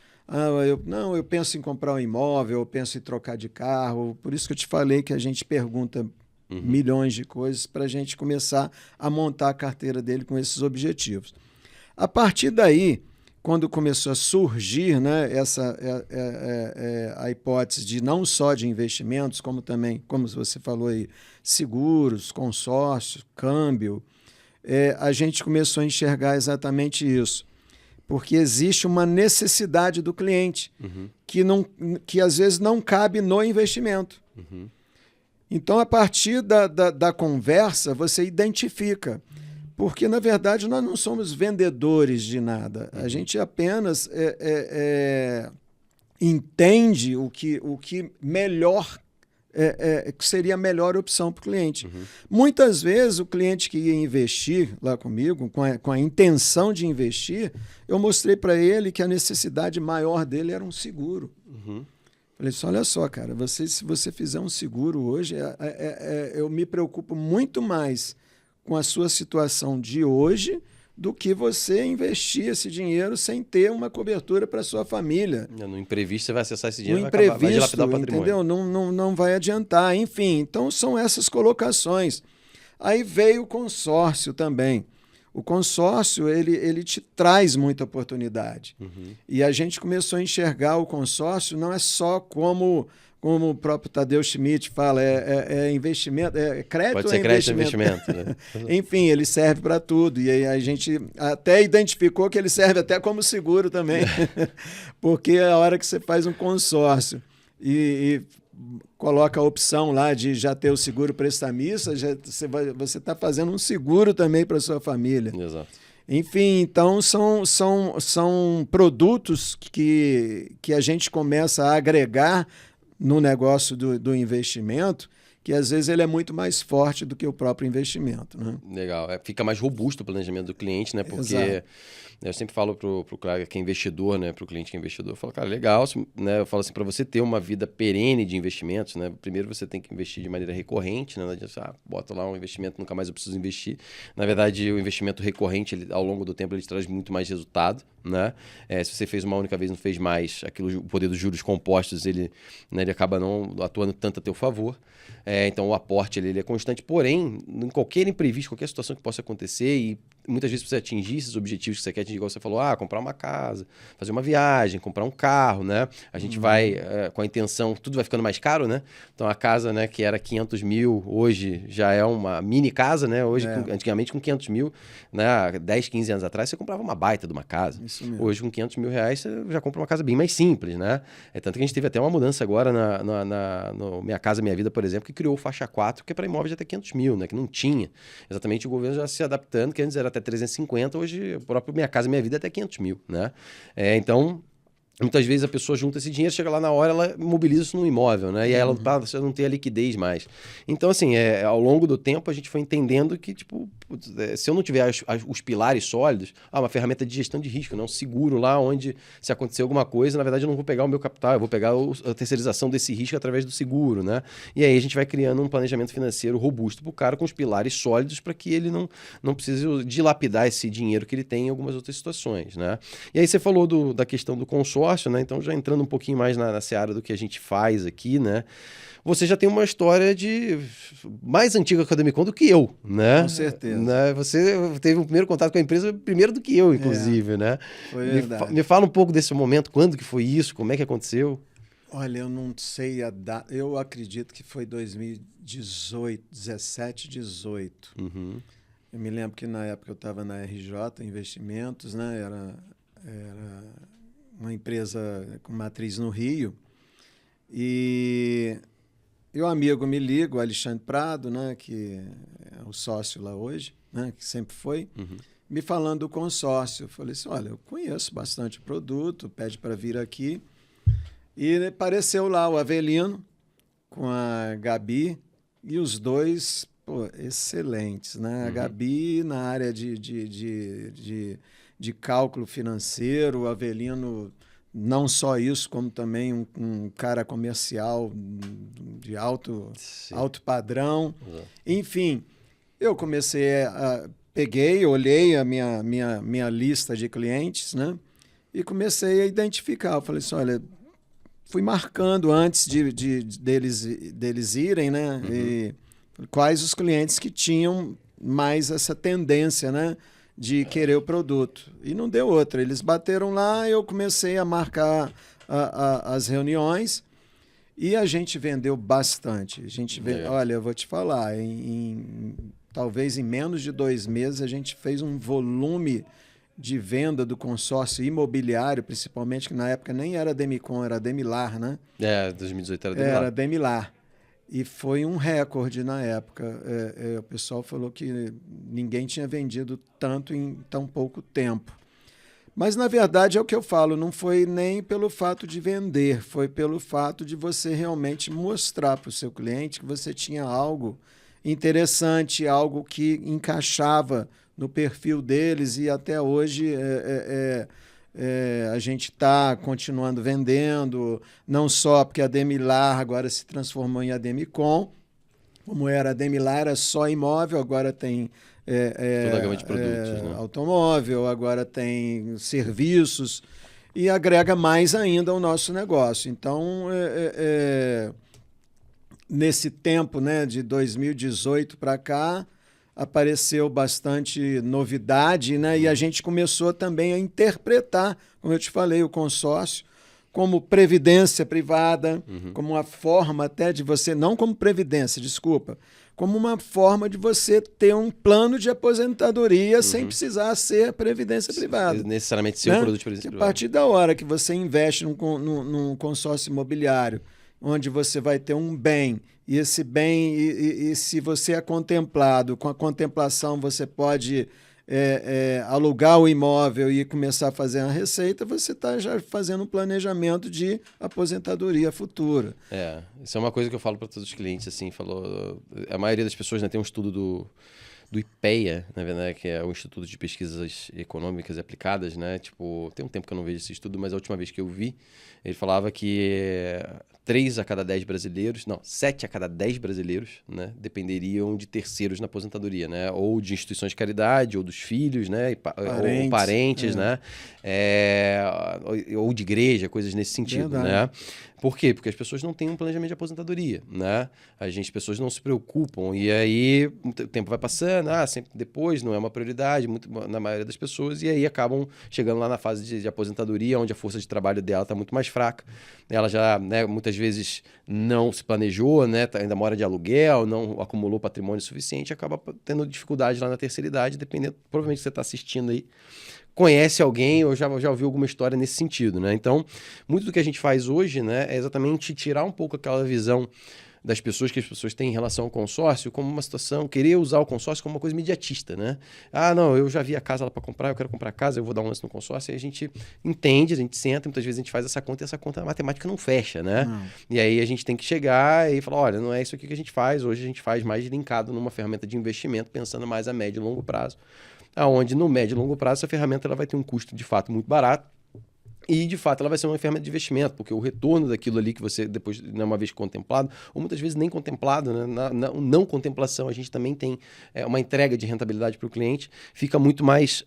Eu penso em comprar um imóvel, eu penso em trocar de carro. Por isso que eu te falei que a gente pergunta milhões de coisas para a gente começar a montar a carteira dele com esses objetivos. A partir daí, quando começou a surgir, né, a hipótese de não só de investimentos, como também, como você falou aí, seguros, consórcios, câmbio, a gente começou a enxergar exatamente isso. Porque existe uma necessidade do cliente que às vezes não cabe no investimento. Então, a partir da conversa, você identifica. Porque, na verdade, nós não somos vendedores de nada. A gente apenas entende o que melhor que seria a melhor opção para o cliente. Muitas vezes o cliente que ia investir lá comigo, com a intenção de investir, eu mostrei para ele que a necessidade maior dele era um seguro. Falei assim, olha só, cara, se você fizer um seguro hoje, eu me preocupo muito mais com a sua situação de hoje do que você investir esse dinheiro sem ter uma cobertura para sua família. No imprevisto, você vai acessar esse dinheiro e vai dilapidar o patrimônio. Entendeu? Não vai adiantar. Enfim, então são essas colocações. Aí veio o consórcio também. O consórcio, ele te traz muita oportunidade. E a gente começou a enxergar o consórcio não é só como o próprio Tadeu Schmidt fala, é investimento, é crédito Pode ser crédito ou investimento. Né? Enfim, ele serve para tudo. E aí a gente até identificou que ele serve até como seguro também. Porque a hora que você faz um consórcio e coloca a opção lá de já ter o seguro prestamista, você está fazendo um seguro também para sua família. Exato. Enfim, então são produtos que a gente começa a agregar no negócio do investimento, que às vezes ele é muito mais forte do que o próprio investimento. Né? Legal. Fica mais robusto o planejamento do cliente, né? Porque Exato. eu sempre falo pro cara que é investidor, né? Pro cliente que é investidor, eu falo, cara, legal, né? Eu falo assim, para você ter uma vida perene de investimentos, né? Primeiro você tem que investir de maneira recorrente, né? Não adianta, bota lá um investimento, nunca mais eu preciso investir. Na verdade, o investimento recorrente, ele, ao longo do tempo, ele te traz muito mais resultado, né? Se você fez uma única vez, não fez mais, o poder dos juros compostos, ele acaba não atuando tanto a teu favor. Então, o aporte ele é constante, porém, em qualquer imprevisto, qualquer situação que possa acontecer, e muitas vezes você atingir esses objetivos que você quer atingir, igual você falou, comprar uma casa, fazer uma viagem, comprar um carro, né? A gente vai com a intenção, tudo vai ficando mais caro, né? Então, a casa, né, que era 500 mil, hoje já é uma mini casa, né? Hoje, antigamente, com 500 mil, né? 10, 15 anos atrás, você comprava uma baita de uma casa. Isso mesmo. Hoje, com 500 mil reais, você já compra uma casa bem mais simples, né? Tanto que a gente teve até uma mudança agora no Minha Casa Minha Vida, por exemplo, que criou o Faixa 4, que é para imóveis de até 500 mil, né? Que não tinha. Exatamente o governo já se adaptando, que antes era até 350, hoje o próprio Minha Casa Minha Vida é até 500 mil, né? Então, muitas vezes a pessoa junta esse dinheiro, chega lá na hora, ela mobiliza isso num imóvel, né? E aí ela você não tem a liquidez mais. Então, assim, ao longo do tempo a gente foi entendendo que, tipo, se eu não tiver os pilares sólidos, uma ferramenta de gestão de risco, né? Um seguro lá onde, se acontecer alguma coisa, na verdade eu não vou pegar o meu capital, eu vou pegar a terceirização desse risco através do seguro, né? E aí a gente vai criando um planejamento financeiro robusto para o cara com os pilares sólidos para que ele não precise dilapidar esse dinheiro que ele tem em algumas outras situações, né? E aí você falou da questão do consórcio, né? Então, já entrando um pouquinho mais na seara do que a gente faz aqui, né? Você já tem uma história mais antiga com a Demicon do que eu, né? Com certeza. Né? Você teve o primeiro contato com a empresa primeiro do que eu, inclusive, né? Foi verdade. Me fala um pouco desse momento, quando que foi isso, como é que aconteceu? Olha, eu não sei a data, eu acredito que foi 2018, 17, 18. Eu me lembro que na época eu estava na RJ Investimentos, né? Era uma empresa com matriz no Rio, e o amigo me liga, o Alexandre Prado, né, que é o sócio lá hoje, né, que sempre foi, me falando do consórcio. Eu falei assim, olha, eu conheço bastante o produto, pede para vir aqui. E apareceu lá o Avelino com a Gabi, e os dois, excelentes, né? A Gabi na área de cálculo financeiro, o Avelino não só isso, como também um cara comercial de alto padrão. Enfim, eu comecei peguei, olhei a minha lista de clientes, né? E comecei a identificar. Eu falei assim, olha, fui marcando antes deles irem, né? E quais os clientes que tinham mais essa tendência, né, de querer o produto. E não deu outra. Eles bateram lá, eu comecei a marcar as reuniões e a gente vendeu bastante. A gente olha, eu vou te falar, talvez em menos de 2 meses a gente fez um volume de venda do consórcio imobiliário, principalmente, que na época nem era Demicon, era Demilar, né? 2018 era Demilar. Era Demilar. E foi um recorde na época. O pessoal falou que ninguém tinha vendido tanto em tão pouco tempo. Mas, na verdade, é o que eu falo, não foi nem pelo fato de vender, foi pelo fato de você realmente mostrar para o seu cliente que você tinha algo interessante, algo que encaixava no perfil deles e até hoje a gente está continuando vendendo, não só porque a Demilar agora se transformou em Ademicon, como era a Demilar, era só imóvel, agora tem toda a gama de produtos, né? automóvel, agora tem serviços e agrega mais ainda ao nosso negócio. Então, nesse tempo, né, de 2018 para cá, apareceu bastante novidade, né? E a gente começou também a interpretar, como eu te falei, o consórcio como previdência privada, como uma forma até de você, não como previdência, desculpa, como uma forma de você ter um plano de aposentadoria sem precisar ser previdência privada. Necessariamente ser um produto de previdência privada. A partir da hora que você investe num consórcio imobiliário, onde você vai ter um bem, e esse bem, e se você é contemplado, com a contemplação você pode alugar o imóvel e começar a fazer a receita, você está já fazendo um planejamento de aposentadoria futura. Isso é uma coisa que eu falo para todos os clientes, assim, a maioria das pessoas, né, tem um estudo do IPEA, na verdade, que é o Instituto de Pesquisas Econômicas e Aplicadas, né? Tipo, tem um tempo que eu não vejo esse estudo, mas a última vez que eu vi, ele falava que 3 a cada 10 brasileiros, não, 7 a cada 10 brasileiros, né, dependeriam de terceiros na aposentadoria, né? Ou de instituições de caridade, ou dos filhos, né? Ou parentes, né? Ou de igreja, coisas nesse sentido, né? Por quê? Porque as pessoas não têm um planejamento de aposentadoria, né? As pessoas não se preocupam e aí o tempo vai passando, sempre depois não é uma prioridade na maioria das pessoas e aí acabam chegando lá na fase de aposentadoria, onde a força de trabalho dela está muito mais fraca. Ela já, né, muitas vezes não se planejou, né? Ainda mora de aluguel, não acumulou patrimônio suficiente, acaba tendo dificuldade lá na terceira idade, dependendo, provavelmente você está assistindo aí, conhece alguém ou já ouviu alguma história nesse sentido, né? Então, muito do que a gente faz hoje, né, é exatamente tirar um pouco aquela visão das pessoas que as pessoas têm em relação ao consórcio como uma situação, querer usar o consórcio como uma coisa imediatista, né? Não, eu já vi a casa lá para comprar, eu quero comprar a casa, eu vou dar um lance no consórcio, aí a gente entende, a gente senta, muitas vezes a gente faz essa conta e essa conta a matemática não fecha, né? E aí a gente tem que chegar e falar, olha, não é isso aqui que a gente faz, hoje a gente faz mais linkado numa ferramenta de investimento, pensando mais a médio e longo prazo, aonde no médio e longo prazo essa ferramenta ela vai ter um custo de fato muito barato e de fato ela vai ser uma ferramenta de investimento, porque o retorno daquilo ali que você depois, uma vez contemplado, ou muitas vezes nem contemplado, né? na não contemplação a gente também tem uma entrega de rentabilidade para o cliente, fica muito mais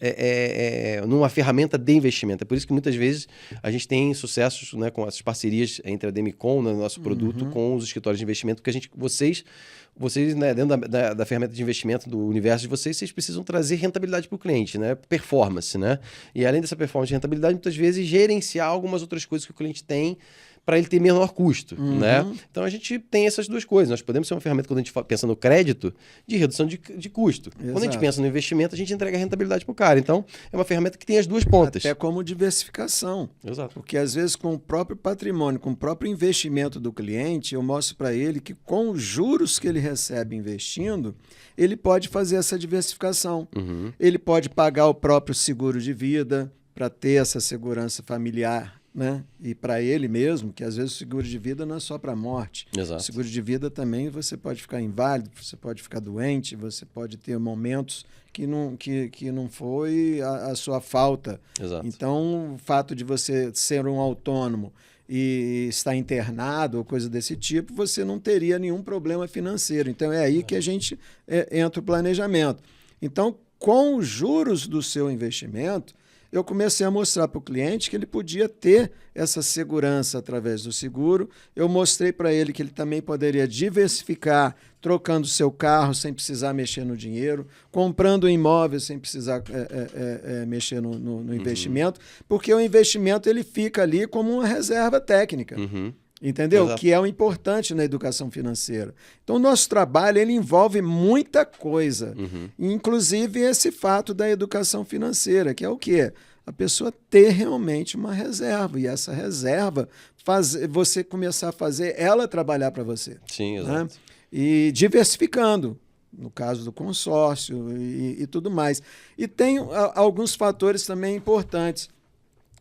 numa ferramenta de investimento. É por isso que muitas vezes a gente tem sucessos, né, com essas parcerias entre a Demicon, no nosso produto, com os escritórios de investimento, porque vocês, né, dentro da ferramenta de investimento do universo de vocês precisam trazer rentabilidade para o cliente, né? Performance, né? E além dessa performance de rentabilidade, muitas vezes gerenciar algumas outras coisas que o cliente tem para ele ter menor custo, né? Então a gente tem essas duas coisas. Nós podemos ser uma ferramenta, quando a gente pensa no crédito, de redução de custo. Exato. Quando a gente pensa no investimento, a gente entrega rentabilidade para o cara. Então é uma ferramenta que tem as duas pontas. Até como diversificação. Exato. Porque às vezes com o próprio patrimônio, com o próprio investimento do cliente, eu mostro para ele que com os juros que ele recebe investindo, ele pode fazer essa diversificação. Ele pode pagar o próprio seguro de vida para ter essa segurança familiar, né? E para ele mesmo, que às vezes o seguro de vida não é só para a morte. Exato. O seguro de vida também você pode ficar inválido, você pode ficar doente, você pode ter momentos que não foi a sua falta. Exato. Então, o fato de você ser um autônomo e estar internado ou coisa desse tipo, você não teria nenhum problema financeiro. Então, é aí que a gente entra o planejamento. Então, com os juros do seu investimento, eu comecei a mostrar para o cliente que ele podia ter essa segurança através do seguro. Eu mostrei para ele que ele também poderia diversificar, trocando seu carro sem precisar mexer no dinheiro, comprando um imóvel sem precisar mexer no investimento, porque o investimento ele fica ali como uma reserva técnica. Entendeu? Exato. Que é o importante na educação financeira. Então, o nosso trabalho ele envolve muita coisa, inclusive esse fato da educação financeira, que é o quê? A pessoa ter realmente uma reserva, e essa reserva você começar a fazer ela trabalhar para você. Sim, exato. Né? E diversificando, no caso do consórcio e tudo mais. E tem alguns fatores também importantes.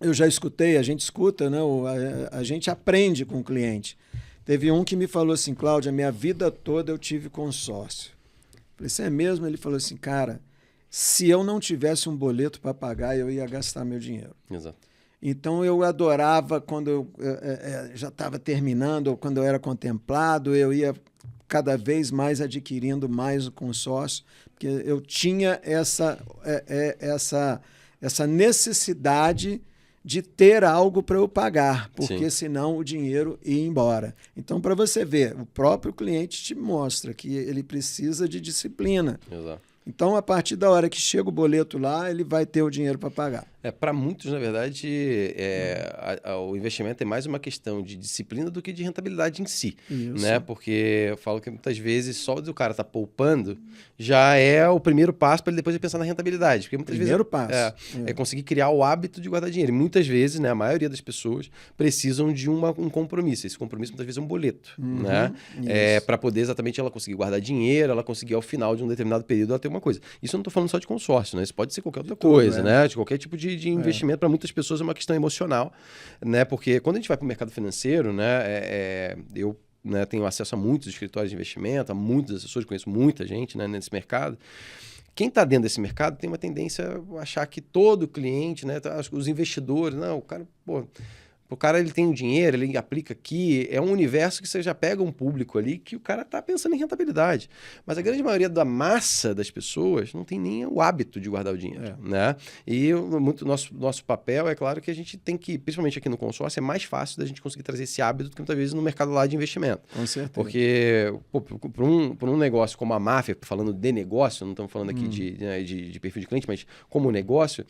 eu já escutei, a gente escuta, né? A gente aprende com o cliente. Teve um que me falou assim, Cláudia, minha vida toda eu tive consórcio. Falei, isso é mesmo? Ele falou assim, cara, se eu não tivesse um boleto para pagar, eu ia gastar meu dinheiro. Exato. Então eu adorava quando eu já estava terminando, ou quando eu era contemplado, eu ia cada vez mais adquirindo mais o consórcio, porque eu tinha essa necessidade de ter algo para eu pagar, porque senão o dinheiro ia embora. Então, para você ver, o próprio cliente te mostra que ele precisa de disciplina. Exato. Então, a partir da hora que chega o boleto lá, ele vai ter o dinheiro para pagar. Para muitos, na verdade, o investimento é mais uma questão de disciplina do que de rentabilidade em si. Isso. Né? Porque eu falo que muitas vezes só o cara tá poupando já é o primeiro passo para ele depois pensar na rentabilidade. Porque muitas primeiro vezes passo. É conseguir criar o hábito de guardar dinheiro. E muitas vezes, né, a maioria das pessoas precisam de um compromisso. Esse compromisso muitas vezes é um boleto. Né? Para poder exatamente ela conseguir guardar dinheiro, ela conseguir ao final de um determinado período ela ter uma coisa. Isso eu não estou falando só de consórcio, né? Isso pode ser qualquer outra coisa, né? De qualquer tipo de investimento. Para muitas pessoas é uma questão emocional, né? Porque quando a gente vai para o mercado financeiro, né? Eu tenho acesso a muitos escritórios de investimento, a muitos assessores, conheço muita gente, né, nesse mercado. Quem está dentro desse mercado tem uma tendência a achar que todo cliente, né, os investidores, não, o cara, o cara ele tem o dinheiro, ele aplica aqui, é um universo que você já pega um público ali que o cara está pensando em rentabilidade. Mas a grande maioria da massa das pessoas não tem nem o hábito de guardar o dinheiro. Né? E nosso papel é claro que a gente tem que, principalmente aqui no consórcio, é mais fácil da gente conseguir trazer esse hábito do que muitas vezes no mercado lá de investimento. Com certeza. Porque para um negócio como a máfia, falando de negócio, não estamos falando aqui de perfil de cliente, mas como negócio,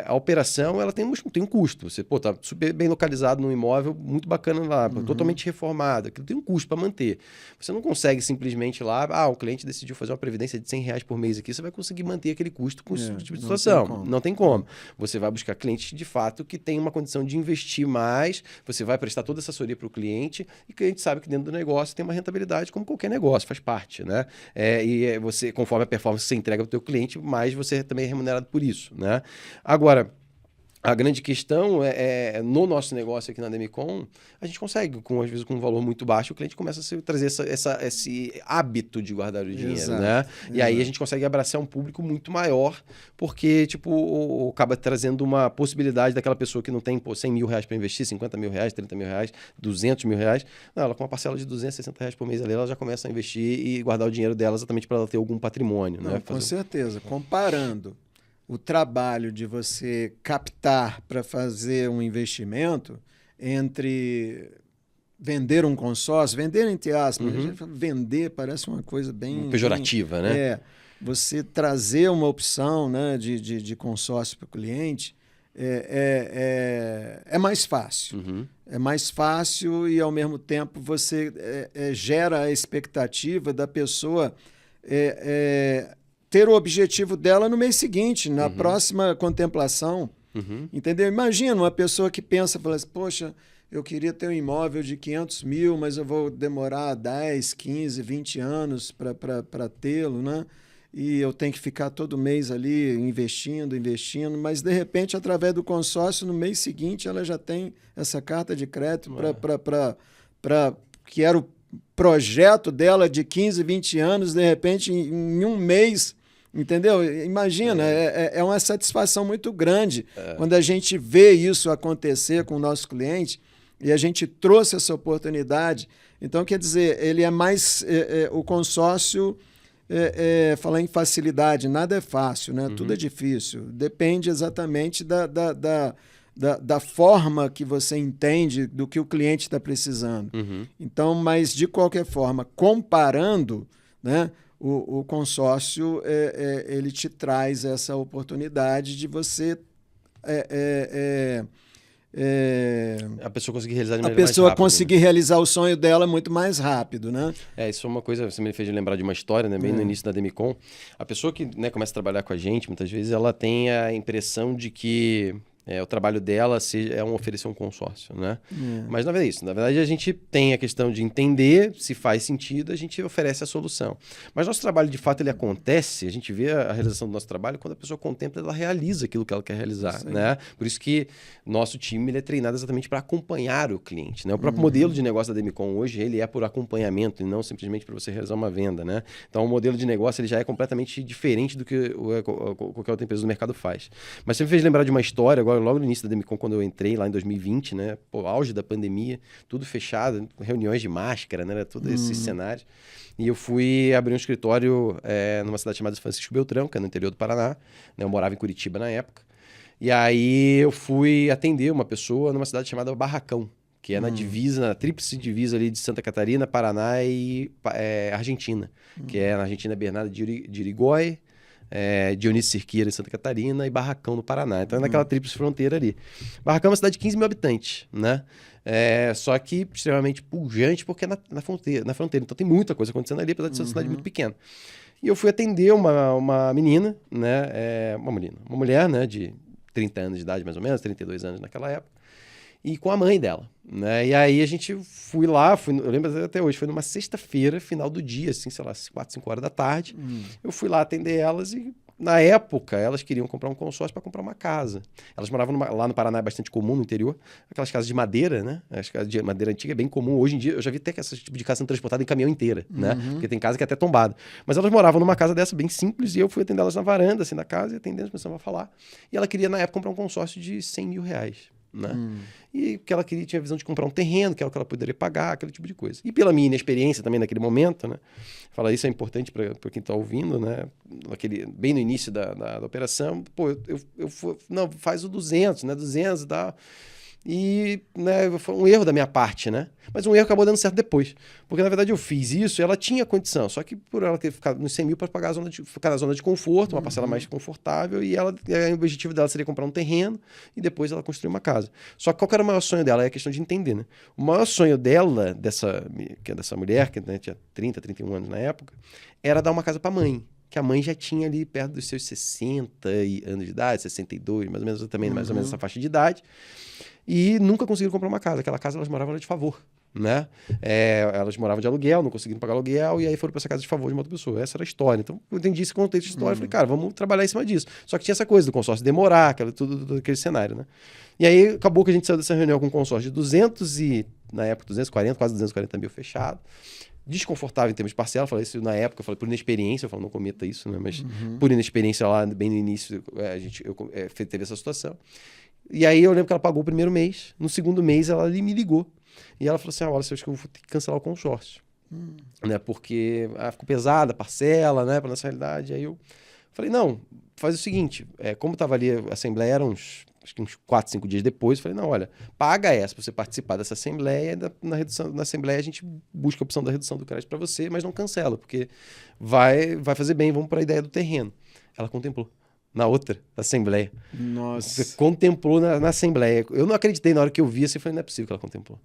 a operação ela tem um custo. Você tá super bem localizado num imóvel muito bacana lá, totalmente reformado. Aquilo tem um custo para manter. Você não consegue simplesmente lá, o cliente decidiu fazer uma previdência de R$100 por mês aqui, você vai conseguir manter aquele custo com esse tipo de situação. Não tem como. Você vai buscar clientes de fato que tem uma condição de investir mais, você vai prestar toda a assessoria para o cliente e o cliente sabe que dentro do negócio tem uma rentabilidade como qualquer negócio, faz parte. Né? Você, conforme a performance que você entrega para o teu cliente, mais você também é remunerado por isso. Né? Agora, a grande questão no nosso negócio aqui na Demicon, a gente consegue, às vezes com um valor muito baixo, o cliente começa a trazer esse hábito de guardar o dinheiro, né? E aí a gente consegue abraçar um público muito maior, porque acaba trazendo uma possibilidade daquela pessoa que não tem R$100 mil para investir, R$50 mil, R$30 mil, R$200 mil. Não, ela com uma parcela de R$260 por mês ali, ela já começa a investir e guardar o dinheiro dela exatamente para ela ter algum patrimônio. Não, né? Com certeza. Comparando o trabalho de você captar para fazer um investimento entre vender um consórcio, vender entre aspas, vender parece uma coisa bem pejorativa, né? Você trazer uma opção, né, de consórcio para o cliente é mais fácil. É mais fácil e, ao mesmo tempo, você gera a expectativa da pessoa ter o objetivo dela no mês seguinte, na próxima contemplação. Entendeu? Imagina uma pessoa que pensa, fala assim, poxa, eu queria ter um imóvel de 500 mil, mas eu vou demorar 10, 15, 20 anos para tê-lo, né? E eu tenho que ficar todo mês ali investindo, mas de repente, através do consórcio, no mês seguinte, ela já tem essa carta de crédito para que era o projeto dela de 15, 20 anos, de repente, em um mês. Entendeu? Imagina, é uma satisfação muito grande quando a gente vê isso acontecer com o nosso cliente e a gente trouxe essa oportunidade. Então, quer dizer, ele é mais... o consórcio, falar em facilidade, nada é fácil, né? Tudo é difícil. Depende exatamente da forma que você entende do que o cliente está precisando. Então, mas de qualquer forma, comparando, né? O consórcio ele te traz essa oportunidade de você a pessoa conseguir realizar de a maneira pessoa mais rápida, conseguir realizar o sonho dela muito mais rápido, né? Isso é uma coisa, você me fez lembrar de uma história, né? Bem no início da Demicon. A pessoa que, né, começa a trabalhar com a gente, muitas vezes ela tem a impressão de que o trabalho dela é oferecer um consórcio, né? Mas não é isso. Na verdade, a gente tem a questão de entender se faz sentido, a gente oferece a solução. Mas nosso trabalho, de fato, ele acontece, a gente vê a realização do nosso trabalho quando a pessoa contempla, ela realiza aquilo que ela quer realizar, né? Por isso que nosso time ele é treinado exatamente para acompanhar o cliente, né? O próprio modelo de negócio da Demicon hoje, ele é por acompanhamento e não simplesmente para você realizar uma venda, né? Então, o modelo de negócio ele já é completamente diferente do que qualquer outra empresa do mercado faz. Mas você me fez lembrar de uma história, agora logo no início da Demicon, quando eu entrei lá em 2020, né? Pô, auge da pandemia, tudo fechado, reuniões de máscara, né? Tudo esses cenários. E eu fui abrir um escritório numa cidade chamada Francisco Beltrão, que é no interior do Paraná, né? Eu morava em Curitiba na época. E aí eu fui atender uma pessoa numa cidade chamada Barracão, que é na divisa, na tríplice divisa ali de Santa Catarina, Paraná e Argentina, que é na Argentina Bernardo de Irigoyen, Dionísio Cirqueira em Santa Catarina e Barracão no Paraná. Então é naquela tríplice fronteira ali. Barracão é uma cidade de 15 mil habitantes, né? Só que extremamente pujante porque é na fronteira. Então tem muita coisa acontecendo ali, apesar de ser uma cidade muito pequena. E eu fui atender uma menina, né? Uma mulher, né? De 30 anos de idade, mais ou menos, 32 anos naquela época. E com a mãe dela, né? E aí a gente fui lá, eu lembro até hoje, foi numa sexta-feira, final do dia, assim, sei lá, 4, 5 horas da tarde. Eu fui lá atender elas e, na época, elas queriam comprar um consórcio para comprar uma casa. Elas moravam lá no Paraná, é bastante comum no interior, aquelas casas de madeira, né? As casas de madeira antiga é bem comum. Hoje em dia, eu já vi até que esse tipo de casa sendo transportada em caminhão inteira, né? Porque tem casa que é até tombada. Mas elas moravam numa casa dessa bem simples e eu fui atender elas na varanda, assim, da casa, e atendendo, começamos a falar. E ela queria, na época, comprar um consórcio de 100 mil reais. Né? E que ela tinha a visão de comprar um terreno, que era o que ela poderia pagar, aquele tipo de coisa. E pela minha inexperiência também naquele momento, né? Falar isso é importante para quem está ouvindo, né? Bem no início da operação, pô, não, faz o 200, né? 200 e tal. E né, foi um erro da minha parte, né? Mas um erro acabou dando certo depois. Porque, na verdade, eu fiz isso e ela tinha condição. Só que por ela ter ficado nos 100 mil para ficar na zona de conforto, uma parcela mais confortável, e o objetivo dela seria comprar um terreno e depois ela construir uma casa. Só que qual que era o maior sonho dela? É a questão de entender, né? O maior sonho dela, dessa mulher, que né, tinha 30, 31 anos na época, era dar uma casa para a mãe. Que a mãe já tinha ali perto dos seus 60 anos de idade, 62, mais ou menos, também mais ou menos essa faixa de idade. E nunca conseguiram comprar uma casa. Aquela casa elas moravam de favor, né? Elas moravam de aluguel, não conseguiram pagar aluguel, e aí foram para essa casa de favor de uma outra pessoa. Essa era a história. Então, eu entendi esse contexto de história. Falei, cara, vamos trabalhar em cima disso. Só que tinha essa coisa do consórcio demorar, todo aquele cenário, né? E aí, acabou que a gente saiu dessa reunião com um consórcio de na época, 240, quase 240 mil fechado. Desconfortável em termos de parcela, falei isso na época, falei por inexperiência, eu falei, não cometa isso, né? Mas por inexperiência lá, bem no início, teve essa situação. E aí eu lembro que ela pagou o primeiro mês, no segundo mês ela me ligou. E ela falou assim, olha, você acha que eu vou ter que cancelar o consórcio? Né? Porque ficou pesada a parcela, né? Para nossa realidade. Aí eu falei, não, faz o seguinte, como estava ali, a assembleia era uns 4, 5 dias depois, eu falei, não, olha, paga essa para você participar dessa assembleia, na assembleia a gente busca a opção da redução do crédito para você, mas não cancela, porque vai fazer bem, vamos para a ideia do terreno. Ela contemplou. Na outra assembleia. Nossa. Você contemplou na assembleia. Eu não acreditei na hora que eu vi, assim, eu falei, não é possível que ela contemplou.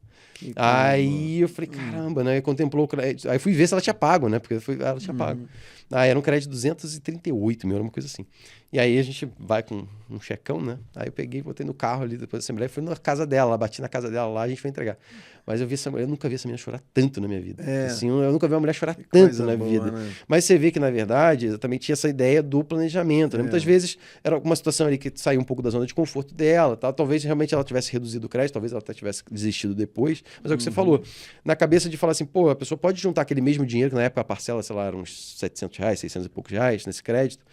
Aí eu falei, caramba, né? Contemplou o crédito. Aí fui ver se ela tinha pago, né? Porque ela tinha pago. Aí era um crédito de 238 mil, era uma coisa assim. E aí a gente vai com um checão, né? Aí eu peguei, botei no carro ali depois da assembleia, fui na casa dela, bati na casa dela lá, a gente foi entregar. Mas eu nunca vi essa menina chorar tanto na minha vida. Assim, eu nunca vi uma mulher chorar tanto na vida. Né? Mas você vê que, na verdade, eu também tinha essa ideia do planejamento. Né? Muitas vezes era alguma situação ali que saiu um pouco da zona de conforto dela, tal. Talvez realmente ela tivesse reduzido o crédito, talvez ela até tivesse desistido depois. Mas é o que você falou. Na cabeça de falar assim, pô, a pessoa pode juntar aquele mesmo dinheiro, que na época a parcela, sei lá, eram uns 700 reais, 600 e poucos reais nesse crédito.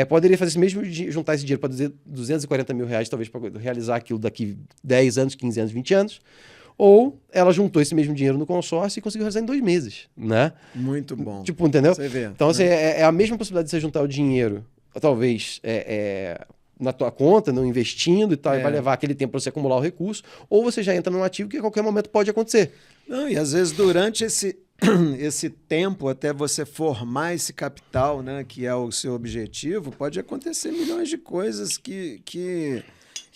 Poderia fazer esse mesmo, juntar esse dinheiro para 240 mil reais, talvez para realizar aquilo daqui 10 anos, 15 anos, 20 anos. Ou ela juntou esse mesmo dinheiro no consórcio e conseguiu realizar em 2 meses, né? Muito bom. Tipo, entendeu? Você vê, então, assim, é a mesma possibilidade de você juntar o dinheiro, talvez, na tua conta, não investindo e tal, e vai levar aquele tempo para você acumular o recurso, ou você já entra num ativo que a qualquer momento pode acontecer. Não, e às vezes durante esse tempo, até você formar esse capital, né, que é o seu objetivo, pode acontecer milhões de coisas que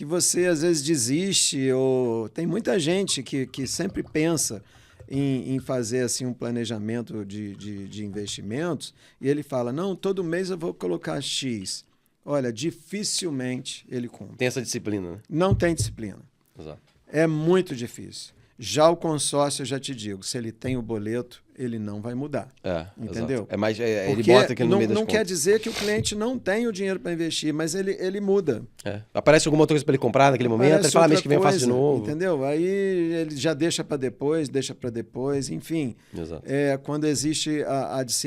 você às vezes desiste, ou tem muita gente que sempre pensa em fazer assim um planejamento de investimentos e ele fala, não, todo mês eu vou colocar X. olha, dificilmente ele cumpre. Tem essa disciplina, né? Não tem disciplina. Exato. É muito difícil. Já o consórcio, eu já te digo, se ele tem o boleto, ele não vai mudar. Entendeu? Exato. É mais, ele Porque bota aqui no meio das não contas. quer dizer que o cliente não tem o dinheiro para investir, mas ele muda. Aparece alguma outra coisa para ele comprar naquele momento, ele fala, mês que vem eu faço de novo. Entendeu? Aí ele já deixa para depois, enfim. Exato. Quando existe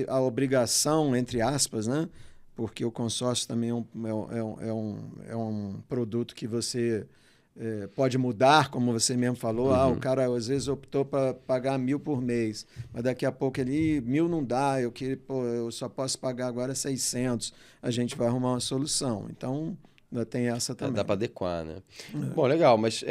a obrigação, entre aspas, né? Porque o consórcio também é um produto que você pode mudar, como você mesmo falou. O cara às vezes optou para pagar 1.000 por mês, mas daqui a pouco ele 1.000 não dá, eu só posso pagar agora 600. A gente vai arrumar uma solução. Então, tem essa também. Dá para adequar, né? Bom, legal, mas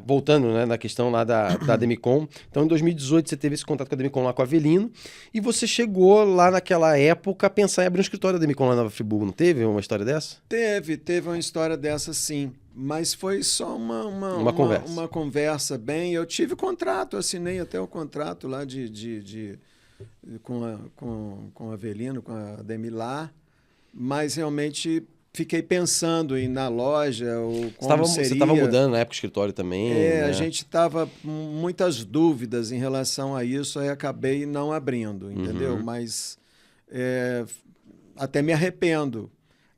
voltando, né, na questão lá da Demicon, então em 2018 você teve esse contato com a Demicon lá com a Avelino, e você chegou lá naquela época a pensar em abrir um escritório da Demicon lá na Nova Friburgo, não teve uma história dessa? Teve uma história dessa, sim. Mas foi só uma conversa bem. Eu tive contrato, assinei até o contrato lá com a Avelino, com a Demilar, mas realmente fiquei pensando em ir na loja ou como seria. Você estava mudando na época o escritório também? Né? A gente estava com muitas dúvidas em relação a isso, aí acabei não abrindo, entendeu? Mas até me arrependo.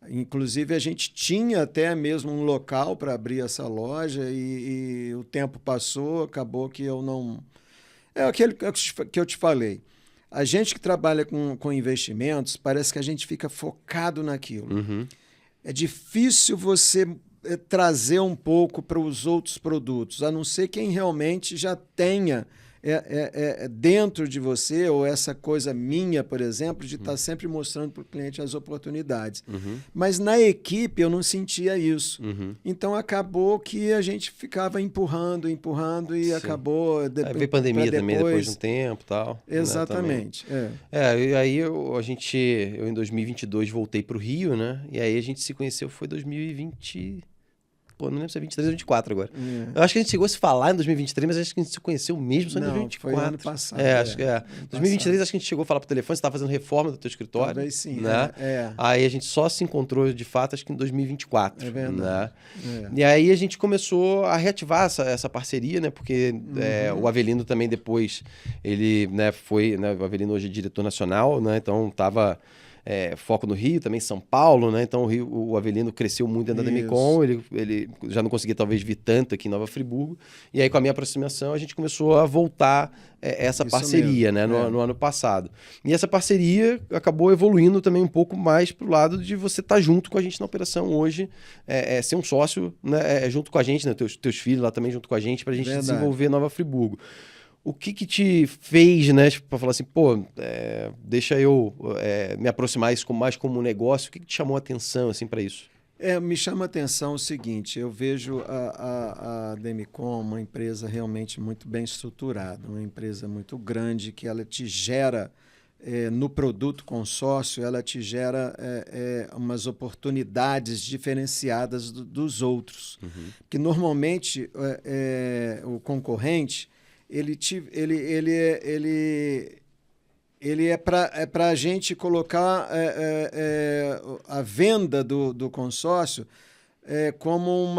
Inclusive, a gente tinha até mesmo um local para abrir essa loja e o tempo passou, acabou que eu não... É aquele que eu te falei. A gente que trabalha com investimentos, parece que a gente fica focado naquilo. É difícil você trazer um pouco para os outros produtos, a não ser quem realmente já tenha dentro de você, ou essa coisa minha, por exemplo, de estar sempre mostrando para o cliente as oportunidades. Mas na equipe eu não sentia isso. Então acabou que a gente ficava empurrando e Sim. acabou... Veio pandemia também depois de um tempo e tal. Exatamente. Né, e aí eu em 2022 voltei para o Rio, né? E aí a gente se conheceu, foi 2020... Pô, não lembro se é 23 ou 24 agora. Eu acho que a gente chegou a se falar em 2023, mas acho que a gente se conheceu mesmo só em 2024. Foi ano passado. Acho que é. 2023 acho que a gente chegou a falar pro telefone, você estava fazendo reforma do teu escritório. Talvez sim, né? Aí a gente só se encontrou de fato, acho que em 2024. É verdade. Né? E aí a gente começou a reativar essa parceria, né? Porque o Avelino também depois, ele foi, né? O Avelino hoje é diretor nacional, né? Então estava... foco no Rio, também São Paulo, né? Então o Avelino cresceu muito dentro da Demicon, ele já não conseguia talvez vir tanto aqui em Nova Friburgo, e aí com a minha aproximação a gente começou a voltar essa parceria, né? No ano passado. E essa parceria acabou evoluindo também um pouco mais para o lado de você estar junto com a gente na operação hoje, ser um sócio, né? Junto com a gente, né? Teus filhos lá também junto com a gente, para a gente desenvolver Nova Friburgo. O que te fez, né, para falar assim, pô, deixa eu me aproximar isso mais como um negócio? O que te chamou a atenção assim, para isso? Me chama a atenção o seguinte, eu vejo a Demicon uma empresa realmente muito bem estruturada, uma empresa muito grande, que ela te gera, no produto consórcio, ela te gera umas oportunidades diferenciadas dos outros. Que normalmente o concorrente... Ele é para a gente colocar a venda do consórcio como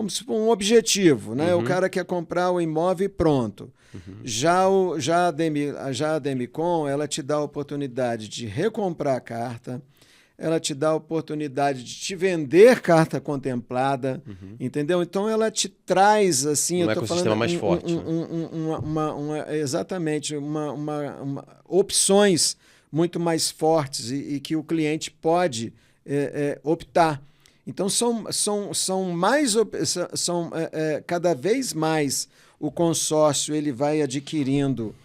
se fosse um objetivo, né? O cara quer comprar o imóvel e pronto. Já a Demicon, ela te dá a oportunidade de recomprar a carta, ela te dá a oportunidade de te vender carta contemplada, entendeu? Então, ela te traz, assim... Um ecossistema mais forte. Exatamente, opções muito mais fortes e que o cliente pode optar. Então, cada vez mais o consórcio ele vai adquirindo...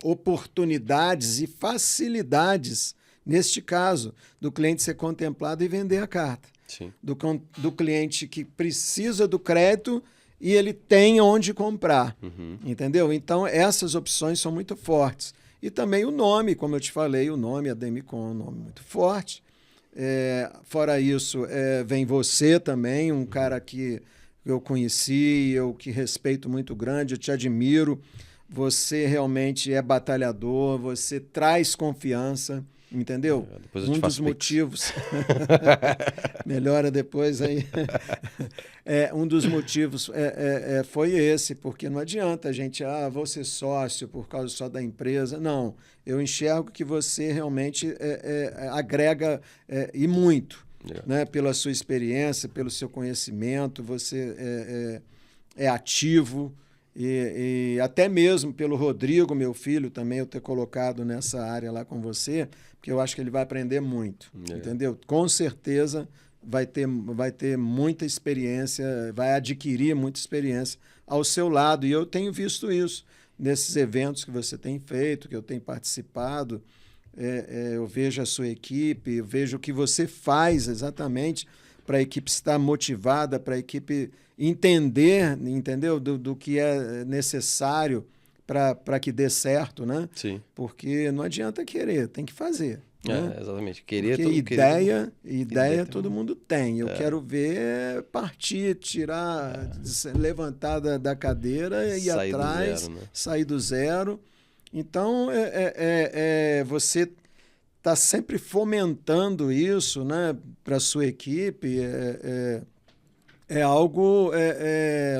oportunidades e facilidades, neste caso, do cliente ser contemplado e vender a carta. Sim. Do cliente que precisa do crédito e ele tem onde comprar. Entendeu? Então, essas opções são muito fortes. E também o nome, como eu te falei, a Demicon é um nome muito forte. Fora isso, vem você também, um cara que eu conheci, eu que respeito muito grande, eu te admiro. Você realmente é batalhador, você traz confiança. entendeu? Depois eu te Um faço dos motivos... Melhora depois aí. Um dos motivos foi esse, porque não adianta a gente, vou ser sócio por causa só da empresa. Não, eu enxergo que você realmente agrega e muito, né? Pela sua experiência, pelo seu conhecimento, você é ativo. E até mesmo pelo Rodrigo, meu filho, também eu ter colocado nessa área lá com você, porque eu acho que ele vai aprender muito, entendeu? Com certeza vai ter muita experiência, vai adquirir muita experiência ao seu lado. E eu tenho visto isso nesses eventos que você tem feito, que eu tenho participado. Eu vejo a sua equipe, eu vejo o que você faz exatamente para a equipe estar motivada, para a equipe entendeu? Do que é necessário para que dê certo, né? Sim. Porque não adianta querer, tem que fazer. Né? Exatamente. Querer, porque ideia todo mundo tem. Eu quero ver partir, tirar, levantar da cadeira e ir atrás, sair do zero. Então, você está sempre fomentando isso, né, para a sua equipe. É algo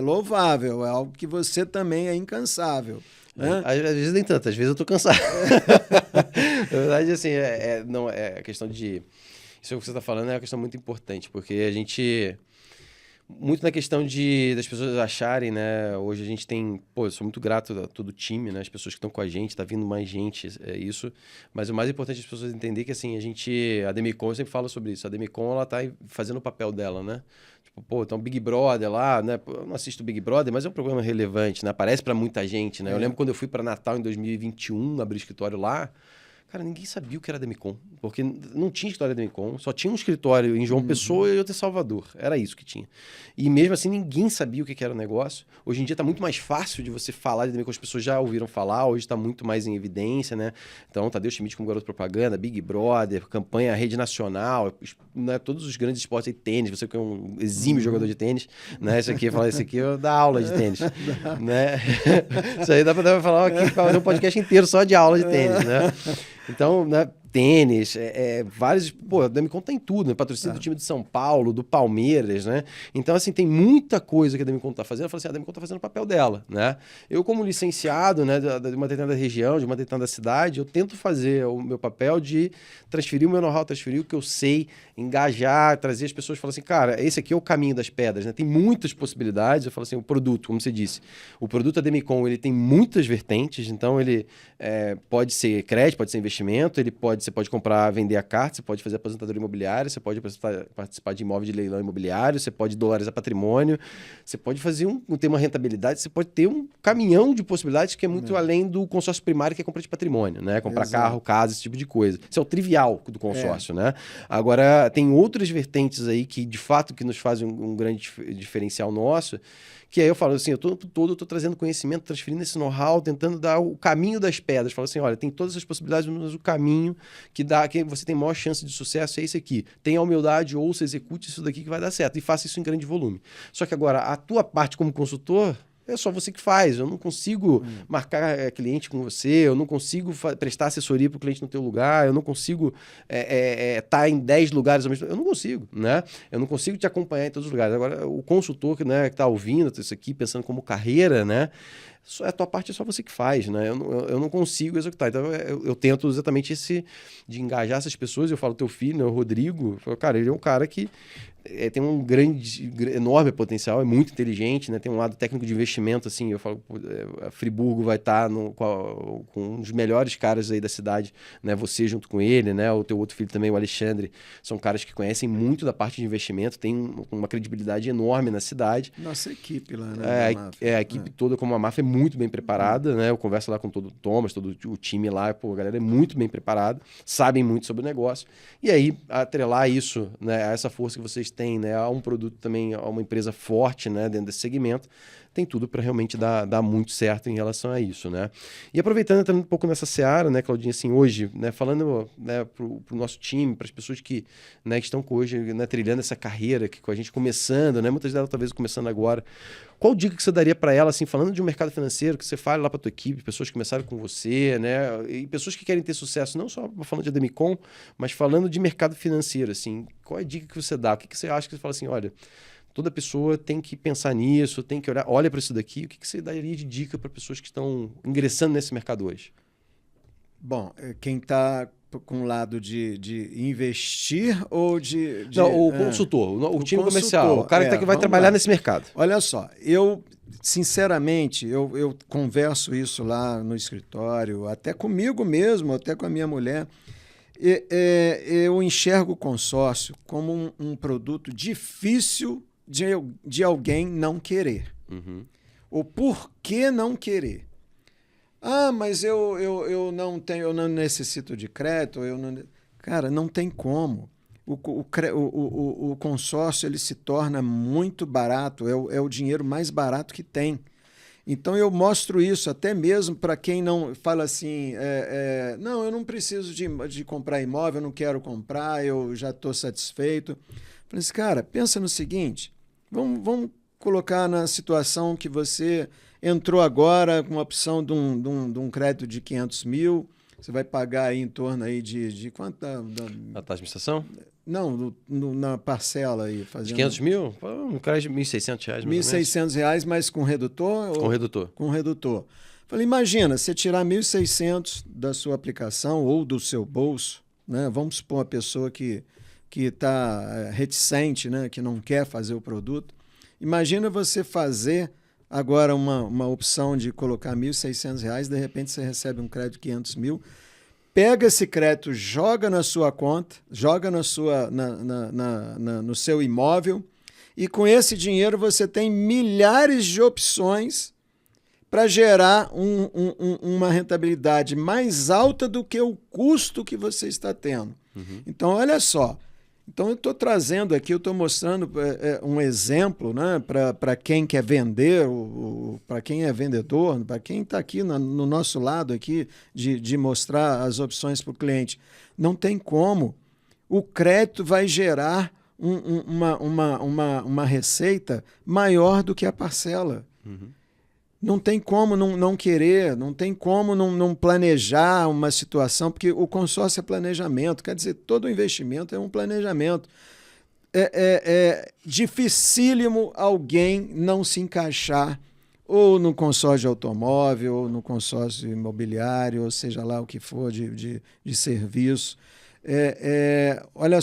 louvável, é algo que você também é incansável. Né? Às vezes nem tanto, às vezes eu tô cansado. Na verdade, assim, não, a questão de... Isso que você está falando é uma questão muito importante, porque a gente... Muito na questão das pessoas acharem, né? Hoje a gente tem... Pô, eu sou muito grato a todo o time, né? As pessoas que estão com a gente, tá vindo mais gente, isso. Mas o mais importante é as pessoas entenderem que, assim, a Demicon, eu sempre falo sobre isso. A Demicon, ela tá fazendo o papel dela, né? Tipo, pô, então Big Brother lá, né? Eu não assisto Big Brother, mas é um programa relevante, né? Aparece para muita gente, né? Eu lembro quando eu fui para Natal em 2021, abri escritório lá. Cara, ninguém sabia o que era Demicon, porque não tinha escritório da Demicon, só tinha um escritório em João Pessoa e outro em Salvador. Era isso que tinha. E mesmo assim, ninguém sabia o que era o negócio. Hoje em dia está muito mais fácil de você falar de Demicon, as pessoas já ouviram falar, hoje está muito mais em evidência, né? Então, Tadeu Schmidt como garoto propaganda, Big Brother, campanha rede nacional, né? Todos os grandes esportes aí, tênis, você que é um exímio jogador de tênis, né? Isso aqui eu dar aula de tênis, né? Isso aí dá para falar aqui, fazer um podcast inteiro só de aula de tênis, né? Então, né, tênis, vários... Pô, a Demicon tem tudo, né? Patrocínio do time de São Paulo, do Palmeiras, né? Então, assim, tem muita coisa que a Demicon tá fazendo. Eu falo assim, a Demicon tá fazendo o papel dela, né? Eu, como licenciado, né, de uma determinada região, de uma determinada cidade, eu tento fazer o meu papel de transferir o meu know-how, transferir o que eu sei, engajar, trazer as pessoas, falar assim, cara, esse aqui é o caminho das pedras, né? Tem muitas possibilidades. Eu falo assim, o produto, como você disse, o produto da Demicon, ele tem muitas vertentes, então ele pode ser crédito, pode ser investimento, você pode comprar, vender a carta, você pode fazer aposentadoria imobiliária, você pode participar de imóvel de leilão imobiliário, você pode dolarizar patrimônio, você pode ter uma rentabilidade, você pode ter um caminhão de possibilidades que é muito além do consórcio primário, que é compra de patrimônio, né? Comprar carro, casa, esse tipo de coisa. Isso é o trivial do consórcio, né? Agora, tem outras vertentes aí que, de fato, que nos fazem um grande diferencial nosso, que aí eu falo assim, eu tô trazendo conhecimento, transferindo esse know-how, tentando dar o caminho das pedras. Falo assim, olha, tem todas essas possibilidades, mas o caminho que você tem maior chance de sucesso é esse aqui. Tenha humildade, ouça, execute isso daqui que vai dar certo. E faça isso em grande volume. Só que agora, a tua parte como consultor... É só você que faz. Eu não consigo marcar cliente com você, eu não consigo prestar assessoria para o cliente no teu lugar, eu não consigo estar em 10 lugares ao mesmo tempo. Eu não consigo, né? Eu não consigo te acompanhar em todos os lugares. Agora, o consultor que está ouvindo isso aqui, pensando como carreira, né? A tua parte é só você que faz, né? Eu não consigo executar. Então, eu tento exatamente de engajar essas pessoas. Eu falo, teu filho, né, o Rodrigo, eu falo, cara, ele é um cara que tem um enorme potencial, é muito inteligente, né? Tem um lado técnico de investimento, assim, eu falo, a Friburgo vai estar com um dos melhores caras aí da cidade, né? Você junto com ele, né? O teu outro filho também, o Alexandre, são caras que conhecem muito da parte de investimento, tem uma credibilidade enorme na cidade. Nossa equipe lá, né? A equipe toda, como a máfia, é muito bem preparada, né? Eu converso lá com todo o Thomas, todo o time lá, pô, a galera é muito bem preparada, sabem muito sobre o negócio. E aí, atrelar isso, né, a essa força que vocês têm, né, a um produto também, a uma empresa forte, né, dentro desse segmento, tem tudo para realmente dar muito certo em relação a isso, né? E aproveitando também um pouco nessa seara, né, Claudinha, assim, hoje, né, falando, né, pro nosso time, para as pessoas que, né, que estão hoje, né, trilhando essa carreira, que com a gente começando, né, muitas delas talvez começando agora, qual dica que você daria para ela, assim, falando de um mercado financeiro, que você fale lá para tua equipe, pessoas que começaram com você, né, e pessoas que querem ter sucesso, não só falando de Ademicon, mas falando de mercado financeiro, assim, qual é a dica que você dá? O que você acha que você fala assim, olha, toda pessoa tem que pensar nisso, tem que olhar, olha para isso daqui, o que você daria de dica para pessoas que estão ingressando nesse mercado hoje? Bom, quem está com o lado de investir ou Não, o consultor, o time comercial, o cara que vai trabalhar nesse mercado. Olha só, eu, sinceramente, eu converso isso lá no escritório, até comigo mesmo, até com a minha mulher. Eu enxergo o consórcio como um produto difícil de alguém não querer. Uhum. O porquê não querer. Ah, mas eu não tenho, eu não necessito de crédito, eu não... Cara, não tem como. O consórcio ele se torna muito barato, é o dinheiro mais barato que tem. Então eu mostro isso até mesmo para quem não fala assim, não, eu não preciso de comprar imóvel, eu não quero comprar, eu já estou satisfeito. Falei assim, cara, pensa no seguinte, vamos colocar na situação que você entrou agora com uma opção de um crédito de 500 mil, você vai pagar aí em torno aí de quanto? A taxa de administração? Não, na parcela aí. De 500 mil? Um crédito de R$1.600. R$1.600, mas com redutor? Com redutor. Com redutor. Falei, imagina, você tirar 1.600 da sua aplicação ou do seu bolso, né? Vamos supor uma pessoa que está reticente, né? Que não quer fazer o produto. Imagina você fazer agora uma opção de colocar R$1.600, de repente você recebe um crédito de 500 mil, pega esse crédito, joga na sua conta, joga no seu imóvel, e com esse dinheiro você tem milhares de opções para gerar uma rentabilidade mais alta do que o custo que você está tendo. Uhum. Então, olha só. Então, eu estou trazendo aqui, eu estou mostrando um exemplo, né, para quem quer vender, para quem é vendedor, para quem está aqui no nosso lado aqui, de mostrar as opções para o cliente. Não tem como. O crédito vai gerar uma receita maior do que a parcela. Uhum. Não tem como não querer, não tem como não planejar uma situação, porque o consórcio é planejamento, quer dizer, todo investimento é um planejamento. É dificílimo alguém não se encaixar ou no consórcio de automóvel, ou no consórcio imobiliário, ou seja lá o que for de serviço. Olha,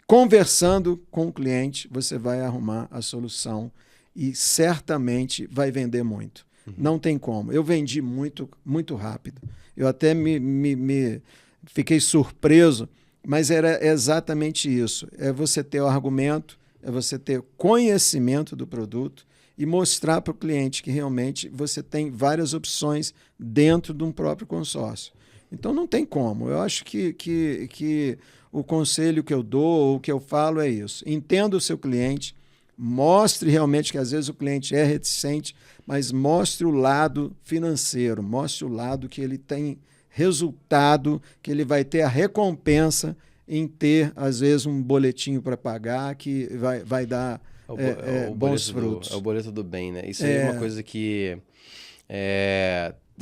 conversando com o cliente, você vai arrumar a solução e certamente vai vender muito. Uhum. Não tem como. Eu vendi muito, muito rápido. Eu até me fiquei surpreso, mas era exatamente isso. É você ter o argumento, é você ter conhecimento do produto e mostrar para o cliente que realmente você tem várias opções dentro de um próprio consórcio. Então não tem como. Eu acho que o conselho que eu dou, o que eu falo é isso. Entenda o seu cliente, mostre realmente que às vezes o cliente é reticente, mas mostre o lado financeiro, mostre o lado que ele tem resultado, que ele vai ter a recompensa em ter, às vezes, um boletinho para pagar que vai dar bons frutos. É o boleto do bem, né? Isso é uma coisa que...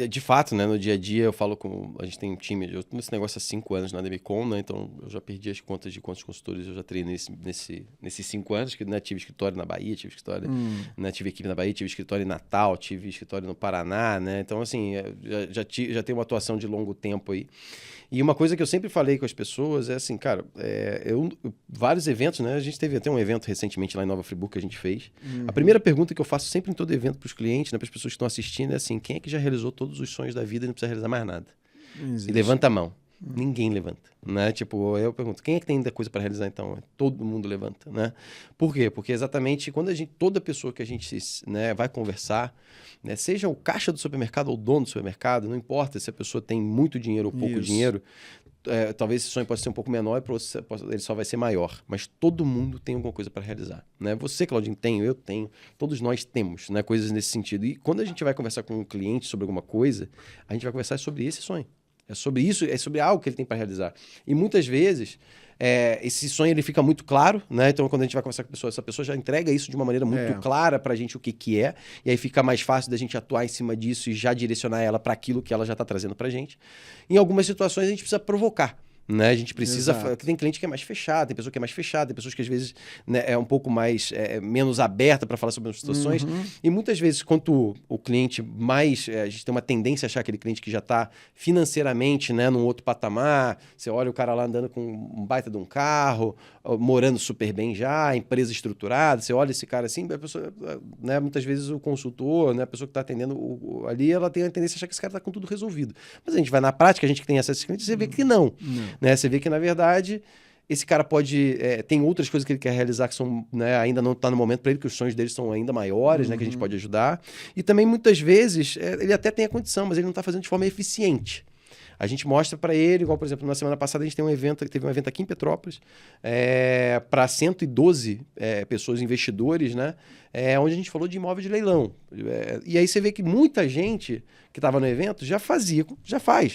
De fato, né, no dia a dia eu falo com... A gente tem um time, eu estou nesse negócio há 5 anos na Ademicon, né, então eu já perdi as contas de quantos consultores eu já treinei nesses 5 anos, que né, tive escritório na Bahia, tive escritório, né, tive equipe na Bahia, tive escritório em Natal, tive escritório no Paraná, né, então assim, já tenho uma atuação de longo tempo aí. E uma coisa que eu sempre falei com as pessoas é assim, cara, vários eventos, né? A gente teve até um evento recentemente lá em Nova Friburgo que a gente fez. Uhum. A primeira pergunta que eu faço sempre em todo evento para os clientes, né, para as pessoas que estão assistindo, é assim, quem é que já realizou todos os sonhos da vida e não precisa realizar mais nada? E levanta a mão. Ninguém levanta, né? Tipo, eu pergunto, quem é que tem ainda coisa para realizar então? Todo mundo levanta, né? Por quê? Porque exatamente quando toda pessoa que a gente, né, vai conversar, né, seja o caixa do supermercado ou o dono do supermercado, não importa se a pessoa tem muito dinheiro ou pouco dinheiro, talvez esse sonho possa ser um pouco menor e ele só vai ser maior. Mas todo mundo tem alguma coisa para realizar. Né? Você, Claudinho, tem, eu tenho. Todos nós temos, né, coisas nesse sentido. E quando a gente vai conversar com um cliente sobre alguma coisa, a gente vai conversar sobre esse sonho. É sobre isso, é sobre algo que ele tem para realizar. E muitas vezes, esse sonho ele fica muito claro, né? Então, quando a gente vai conversar com a pessoa, essa pessoa já entrega isso de uma maneira muito clara para a gente o que é. E aí fica mais fácil da gente atuar em cima disso e já direcionar ela para aquilo que ela já está trazendo para a gente. Em algumas situações, a gente precisa provocar. Né? A gente precisa... Tem cliente que é mais fechado, tem pessoa que é mais fechada, tem pessoas que às vezes, né, é um pouco mais menos aberta para falar sobre as situações. E muitas vezes, quanto o cliente mais... a gente tem uma tendência a achar aquele cliente que já está financeiramente, né, num outro patamar. Você olha o cara lá andando com um baita de um carro, morando super bem já, empresa estruturada. Você olha esse cara assim, a pessoa, né, muitas vezes o consultor, né, a pessoa que está atendendo ali, ela tem a tendência a achar que esse cara está com tudo resolvido. Mas a gente vai na prática, a gente que tem acesso a esses clientes, você vê que não. Né? Você vê que, na verdade, esse cara pode... tem outras coisas que ele quer realizar que são, né, ainda não está no momento para ele, que os sonhos dele são ainda maiores, né, que a gente pode ajudar. E também, muitas vezes, ele até tem a condição, mas ele não está fazendo de forma eficiente. A gente mostra para ele, igual, por exemplo, na semana passada a gente teve um evento aqui em Petrópolis para 112 pessoas, investidores, né? Onde a gente falou de imóvel de leilão. E aí você vê que muita gente que estava no evento já faz,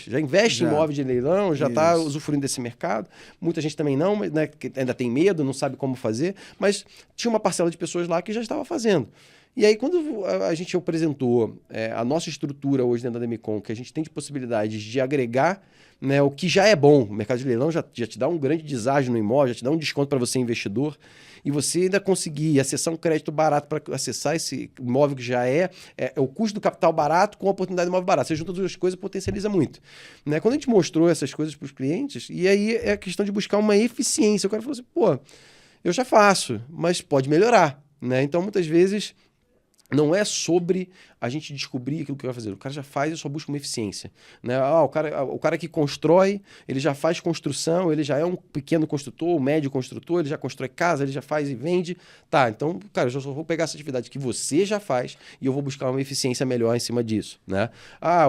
já investe em imóvel de leilão, já está usufruindo desse mercado. Muita gente também não, mas, né, que ainda tem medo, não sabe como fazer, mas tinha uma parcela de pessoas lá que já estava fazendo. E aí, quando a gente apresentou a nossa estrutura hoje dentro da Demicon, que a gente tem de possibilidades de agregar, né, o que já é bom, o mercado de leilão já te dá um grande deságio no imóvel, já te dá um desconto para você investidor, e você ainda conseguir acessar um crédito barato para acessar esse imóvel que já é o custo do capital barato com a oportunidade de imóvel barato. Você junta as duas coisas e potencializa muito. Né? Quando a gente mostrou essas coisas para os clientes, e aí é a questão de buscar uma eficiência. O cara falou assim, pô, eu já faço, mas pode melhorar. Né? Então, muitas vezes... Não é sobre a gente descobrir aquilo que vai fazer. O cara já faz e só busca uma eficiência. Né? O cara que constrói, ele já faz construção, ele já é um pequeno construtor, um médio construtor, ele já constrói casa, ele já faz e vende. Tá, então, cara, eu só vou pegar essa atividade que você já faz e eu vou buscar uma eficiência melhor em cima disso. Né?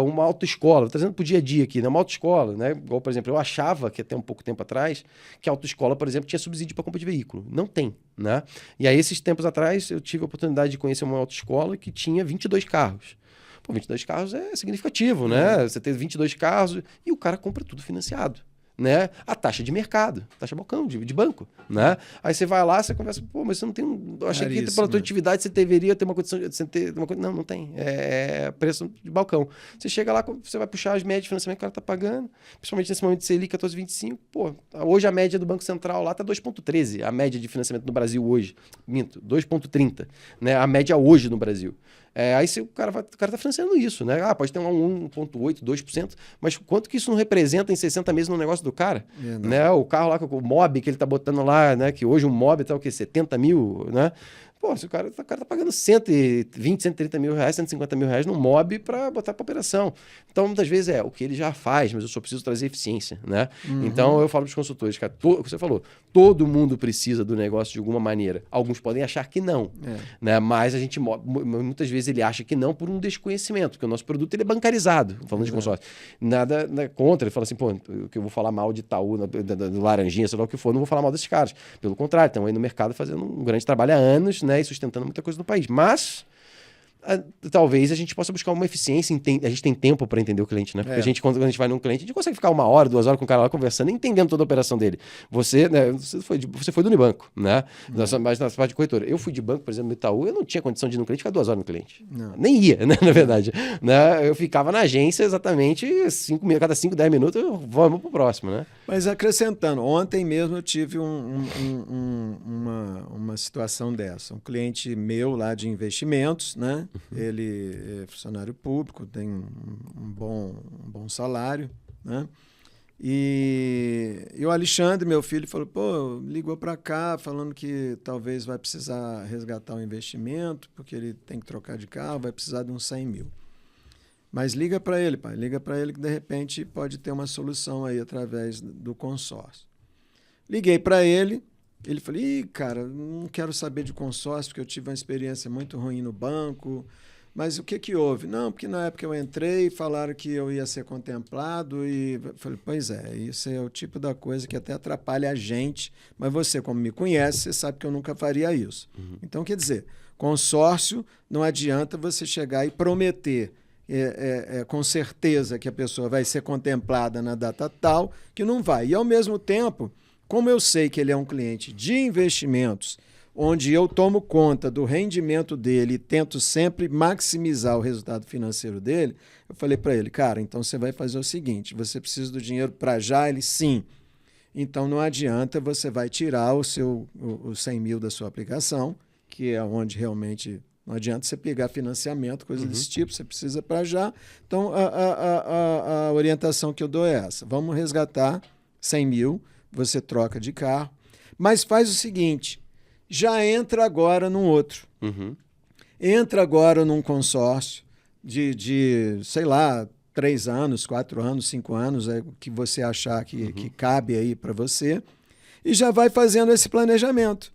Uma autoescola, trazendo para o dia a dia aqui, né? Uma autoescola, né? Igual, por exemplo, eu achava que até um pouco tempo atrás, que a autoescola, por exemplo, tinha subsídio para compra de veículo. Não tem. Né? E aí, esses tempos atrás, eu tive a oportunidade de conhecer uma autoescola que tinha 22 carros. Pô, 22 carros é significativo, né? Você ter 22 carros e o cara compra tudo financiado. Né? A taxa de mercado, taxa balcão, de banco. Né? Aí você vai lá, você conversa, pô, mas você não tem eu achei que pela tua atividade você deveria ter uma condição de você ter uma coisa. Não, não tem. É preço de balcão. Você chega lá, você vai puxar as médias de financiamento que o cara está pagando, principalmente nesse momento de Selic 14,25. Pô, hoje a média do Banco Central lá está 2,13. A média de financiamento no Brasil hoje. Minto, 2,30. Né? A média hoje no Brasil. Aí o cara está financiando isso, né? Pode ter um 1,8%, 2%, mas quanto que isso não representa em 60 meses no negócio do cara? Né? O carro lá, o Mob que ele está botando lá, né? Que hoje um Mob está o quê? 70 mil, né? Pô, se o cara tá pagando 120, 130 mil reais, 150 mil reais num Mob para botar para operação. Então, muitas vezes o que ele já faz, mas eu só preciso trazer eficiência, né? Então, eu falo para os consultores, cara, o que você falou, todo mundo precisa do negócio de alguma maneira. Alguns podem achar que não, né? Mas a gente, muitas vezes, ele acha que não por um desconhecimento, porque o nosso produto ele é bancarizado, falando de consórcio. Nada contra, ele fala assim, pô, que eu vou falar mal de Itaú, do Laranjinha, sei lá o que for, não vou falar mal desses caras. Pelo contrário, estão aí no mercado fazendo um grande trabalho há anos, né? E sustentando muita coisa no país. Mas talvez a gente possa buscar uma eficiência. A gente tem tempo para entender o cliente, né? Porque quando a gente vai num cliente, a gente consegue ficar 1 hora, 2 horas com o cara lá conversando e entendendo toda a operação dele. Você, né, você foi do Unibanco, né? Mas na parte de corretora. Eu fui de banco, por exemplo, no Itaú, eu não tinha condição de ir no cliente ficar 2 horas no cliente. Não. Nem ia, né? Na verdade. Né? Eu ficava na agência exatamente cada 5, 10 minutos, vamos pro próximo, né? Mas acrescentando, ontem mesmo eu tive uma situação dessa. Um cliente meu lá de investimentos, né? Ele é funcionário público, tem um bom salário, né? E o Alexandre, meu filho, falou, pô, ligou para cá falando que talvez vai precisar resgatar o investimento, porque ele tem que trocar de carro, vai precisar de uns 100 mil. Mas liga para ele, pai, liga para ele que de repente pode ter uma solução aí através do consórcio. Liguei para ele, ele falou, cara, não quero saber de consórcio porque eu tive uma experiência muito ruim no banco, mas o que que houve? Não, porque na época eu entrei, falaram que eu ia ser contemplado e falei, pois é, isso é o tipo da coisa que até atrapalha a gente, mas você, como me conhece, você sabe que eu nunca faria isso. Então, quer dizer, consórcio não adianta você chegar e prometer com certeza que a pessoa vai ser contemplada na data tal, que não vai. E, ao mesmo tempo, como eu sei que ele é um cliente de investimentos, onde eu tomo conta do rendimento dele e tento sempre maximizar o resultado financeiro dele, eu falei para ele, cara, então você vai fazer o seguinte, você precisa do dinheiro para já? Ele, sim. Então não adianta, você vai tirar os 100 mil da sua aplicação, que é onde realmente não adianta você pegar financiamento, coisa desse tipo, você precisa para já. Então a orientação que eu dou é essa, vamos resgatar 100 mil, você troca de carro, mas faz o seguinte, já entra agora num outro. Entra agora num consórcio de sei lá, 3 anos, 4 anos, 5 anos, é o que você achar que cabe aí para você, e já vai fazendo esse planejamento.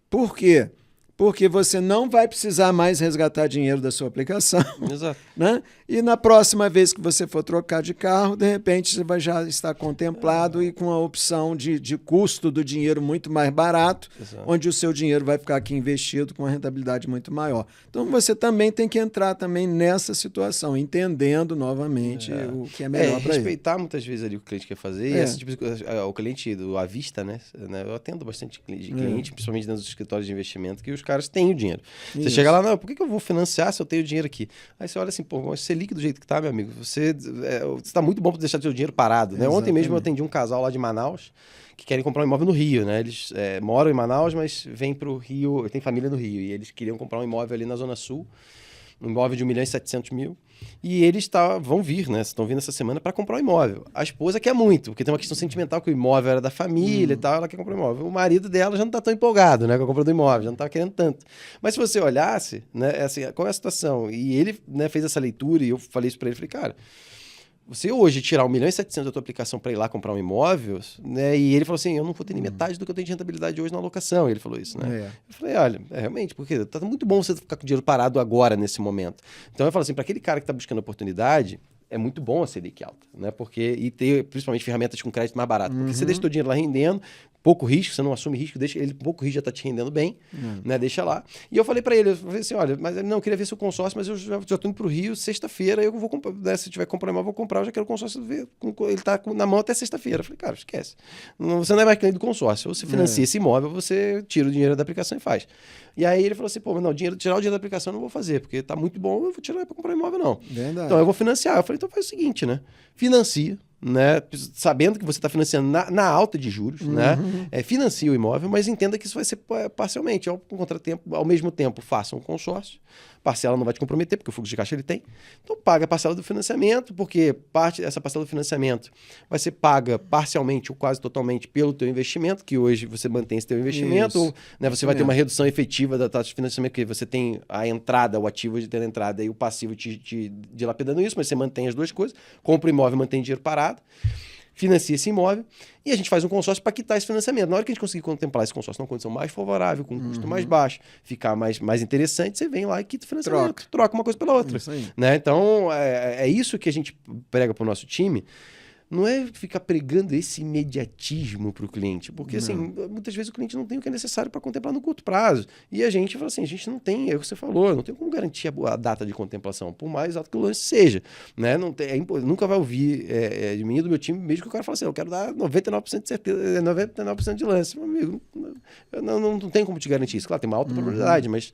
Por quê? Porque você não vai precisar mais resgatar dinheiro da sua aplicação. Exato. Né? E na próxima vez que você for trocar de carro, de repente você vai já estar contemplado e com a opção de custo do dinheiro muito mais barato, onde o seu dinheiro vai ficar aqui investido com uma rentabilidade muito maior. Então você também tem que entrar também nessa situação, entendendo novamente o que é melhor para ele. Respeitar muitas vezes ali o que o cliente quer fazer. E esse tipo de coisa, o cliente do à vista, né? Eu atendo bastante cliente, principalmente dentro dos escritórios de investimento, que os caras têm o dinheiro. Você chega lá, não, por que eu vou financiar se eu tenho dinheiro aqui? Aí você olha assim, pô, mas Selic do jeito que tá, meu amigo, você tá muito bom para deixar seu dinheiro parado, né? Ontem mesmo eu atendi um casal lá de Manaus que querem comprar um imóvel no Rio, né? Eles moram em Manaus, mas vêm pro Rio, tem família no Rio, e eles queriam comprar um imóvel ali na Zona Sul, um imóvel de 1.700.000, e eles vão vir, né? Estão vindo essa semana para comprar um imóvel. A esposa quer muito, porque tem uma questão sentimental que o imóvel era da família e tal, ela quer comprar um imóvel. O marido dela já não está tão empolgado, né, com a compra do imóvel, já não estava querendo tanto. Mas se você olhasse, né, assim, qual é a situação? E ele, né, fez essa leitura e eu falei isso para ele, falei, cara, você hoje tirar 1.700.000 da tua aplicação para ir lá comprar um imóvel, né? E ele falou assim, eu não vou ter nem metade do que eu tenho de rentabilidade hoje na alocação. Ele falou isso, né? Eu falei, olha, realmente, porque tá muito bom você ficar com o dinheiro parado agora, nesse momento. Então eu falo assim, para aquele cara que está buscando oportunidade, é muito bom a Selic alta, né? E ter principalmente ferramentas com crédito mais barato. Porque você deixa o teu dinheiro lá rendendo, pouco risco, você não assume risco, deixa ele pouco risco já está te rendendo bem, né? Deixa lá. E eu falei para ele, eu falei assim, olha, mas não, eu queria ver seu consórcio, mas eu já estou indo para o Rio sexta-feira, eu vou comprar, né? Se tiver que comprar imóvel, eu vou comprar, eu já quero o consórcio ver, ele está na mão até sexta-feira. Eu falei, cara, esquece. Você não é mais cliente do consórcio, ou você financia esse imóvel, você tira o dinheiro da aplicação e faz. E aí ele falou assim, pô, mas não, tirar o dinheiro da aplicação eu não vou fazer, porque está muito bom, eu vou tirar para comprar imóvel, não. Verdade. Então eu vou financiar. Eu falei, então faz o seguinte, né? Financia, né? Sabendo que você está financiando na alta de juros, né? Financia o imóvel, mas entenda que isso vai ser parcialmente. Um contratempo, ao mesmo tempo, faça um consórcio. Parcela não vai te comprometer, porque o fluxo de caixa ele tem. Então paga a parcela do financiamento, porque essa parcela do financiamento vai ser paga parcialmente ou quase totalmente pelo teu investimento, que hoje você mantém esse teu investimento, ou, né, você vai ter uma redução efetiva da taxa de financiamento, porque você tem a entrada, o ativo de ter a entrada e o passivo te dilapidando isso, mas você mantém as duas coisas, compra o imóvel, mantém dinheiro parado, financia esse imóvel e a gente faz um consórcio para quitar esse financiamento. Na hora que a gente conseguir contemplar esse consórcio numa condição mais favorável, com um custo mais baixo, ficar mais interessante, você vem lá e quita o financiamento. Troca uma coisa pela outra. Né? Então, é isso que a gente prega para o nosso time. Não é ficar pregando esse imediatismo para o cliente, porque assim, muitas vezes o cliente não tem o que é necessário para contemplar no curto prazo. E a gente fala assim, a gente não tem, é o que você falou, não tem como garantir a data de contemplação, por mais alto que o lance seja. Né? Nunca vai ouvir de mim e do meu time, mesmo que o cara fale assim, eu quero dar 99% de certeza, 99% de lance. Meu amigo, não tem como te garantir isso. Claro, tem uma alta probabilidade, mas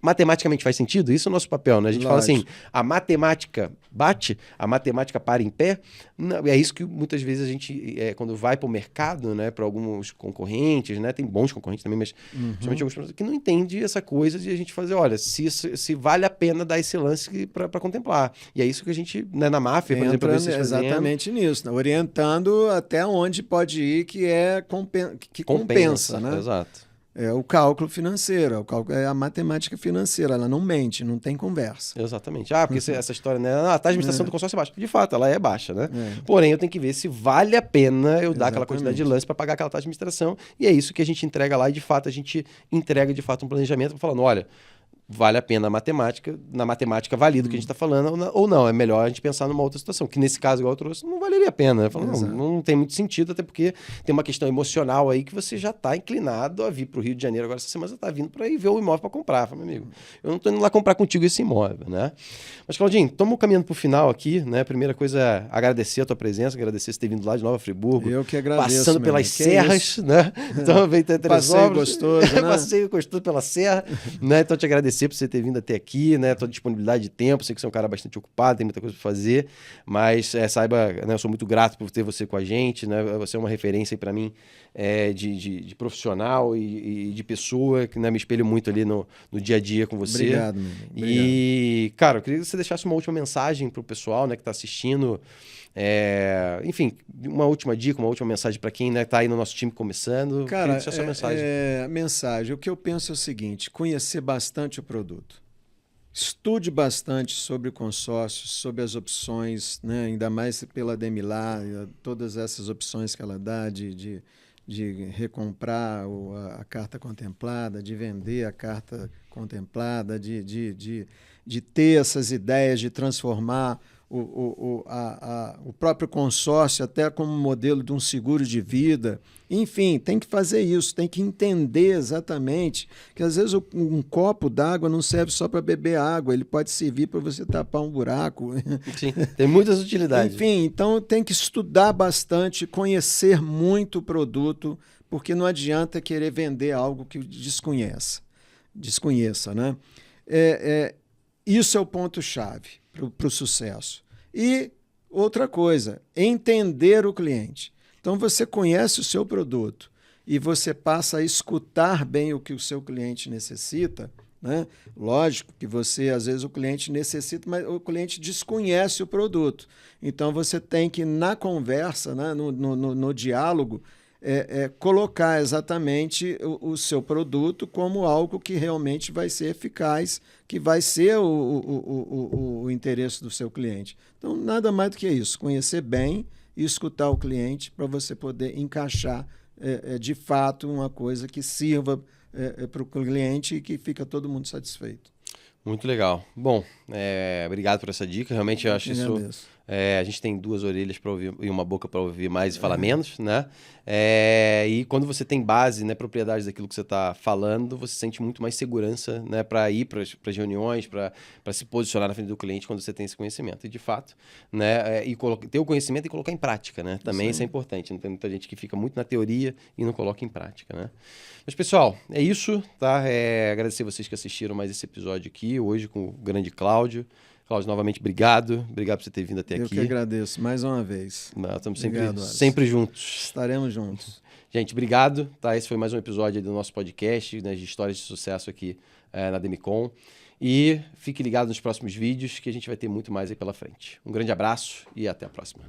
matematicamente faz sentido? Isso é o nosso papel, né? A gente fala assim, a matemática bate, a matemática para em pé. Não, é isso que muitas vezes a gente, quando vai para o mercado, né, para alguns concorrentes, né, tem bons concorrentes também, mas principalmente alguns pessoas que não entendem essa coisa de a gente fazer, olha, se vale a pena dar esse lance para contemplar. E é isso que a gente, né, na máfia, por exemplo, exatamente nisso, né? Orientando até onde pode ir, que compensa, né? Exato. É o cálculo financeiro, é a matemática financeira, ela não mente, não tem conversa. Exatamente. Porque essa história, né? A taxa de administração do consórcio é baixa. De fato, ela é baixa, né? Porém, eu tenho que ver se vale a pena eu dar aquela quantidade de lance para pagar aquela taxa de administração. E é isso que a gente entrega lá e, de fato, a gente entrega, de fato, um planejamento falando, olha, vale a pena a matemática, na matemática valida o que a gente está falando, ou não, é melhor a gente pensar numa outra situação, que nesse caso, igual eu trouxe, não valeria a pena. Eu falo, não tem muito sentido, até porque tem uma questão emocional aí que você já está inclinado a vir para o Rio de Janeiro agora essa semana, você está vindo para ir ver o imóvel para comprar. Falo, meu amigo, eu não estou indo lá comprar contigo esse imóvel, né? Mas, Claudinho, estamos caminhando para o final aqui, né? Primeira coisa é agradecer a tua presença, agradecer você ter vindo lá de Nova Friburgo. Eu que agradeço. Passando pelas serras, né? Então, veio até Passeio gostoso, né? Passeio gostoso pela serra, né? Então, te agradecer por você ter vindo até aqui, né? Tua disponibilidade de tempo, sei que você é um cara bastante ocupado, tem muita coisa para fazer, mas saiba, né? Eu sou muito grato por ter você com a gente, né? Você é uma referência para mim de profissional e de pessoa, que, né, me espelho muito ali no dia a dia com você. Obrigado, meu amigo. E, cara, eu queria que você deixasse uma última mensagem pro pessoal, né, que está assistindo. Enfim, uma última dica, uma última mensagem para quem, né, tá aí no nosso time começando. Cara, essa mensagem. Mensagem. O que eu penso é o seguinte: conhecer bastante o produto. Estude bastante sobre o consórcio, sobre as opções, né, ainda mais pela Demilar, todas essas opções que ela dá de recomprar a carta contemplada, de vender a carta contemplada, de ter essas ideias de transformar o próprio consórcio até como modelo de um seguro de vida. Enfim, tem que fazer isso, tem que entender exatamente que às vezes um copo d'água não serve só para beber água, ele pode servir para você tapar um buraco. Sim, tem muitas utilidades. Enfim, então tem que estudar bastante, conhecer muito o produto, porque não adianta querer vender algo que desconheça, né? Isso é o ponto-chave para o sucesso. E outra coisa, entender o cliente. Então, você conhece o seu produto e você passa a escutar bem o que o seu cliente necessita, né? Lógico que às vezes o cliente necessita, mas o cliente desconhece o produto. Então, você tem que, na conversa, né, no diálogo, colocar exatamente o seu produto como algo que realmente vai ser eficaz, que vai ser o interesse do seu cliente. Então, nada mais do que isso, conhecer bem e escutar o cliente para você poder encaixar de fato uma coisa que sirva para o cliente e que fica todo mundo satisfeito. Muito legal. Bom, obrigado por essa dica. Realmente eu acho isso... a gente tem 2 orelhas para ouvir e uma boca para ouvir mais e falar menos, né? E quando você tem base, né, propriedade daquilo que você está falando, você sente muito mais segurança, né, para ir para as reuniões, para se posicionar na frente do cliente quando você tem esse conhecimento. E de fato, né, ter o conhecimento e colocar em prática, né? Também isso é importante. Não tem muita gente que fica muito na teoria e não coloca em prática, né? Mas, pessoal, é isso, tá? Agradecer vocês que assistiram mais esse episódio aqui, hoje com o grande Cláudio. Cláudio, novamente, obrigado. Obrigado por você ter vindo até aqui. Eu que agradeço, mais uma vez. Estamos sempre juntos. Estaremos juntos. Gente, obrigado. Tá? Esse foi mais um episódio do nosso podcast, né, de histórias de sucesso aqui na Demicon. E fique ligado nos próximos vídeos, que a gente vai ter muito mais aí pela frente. Um grande abraço e até a próxima.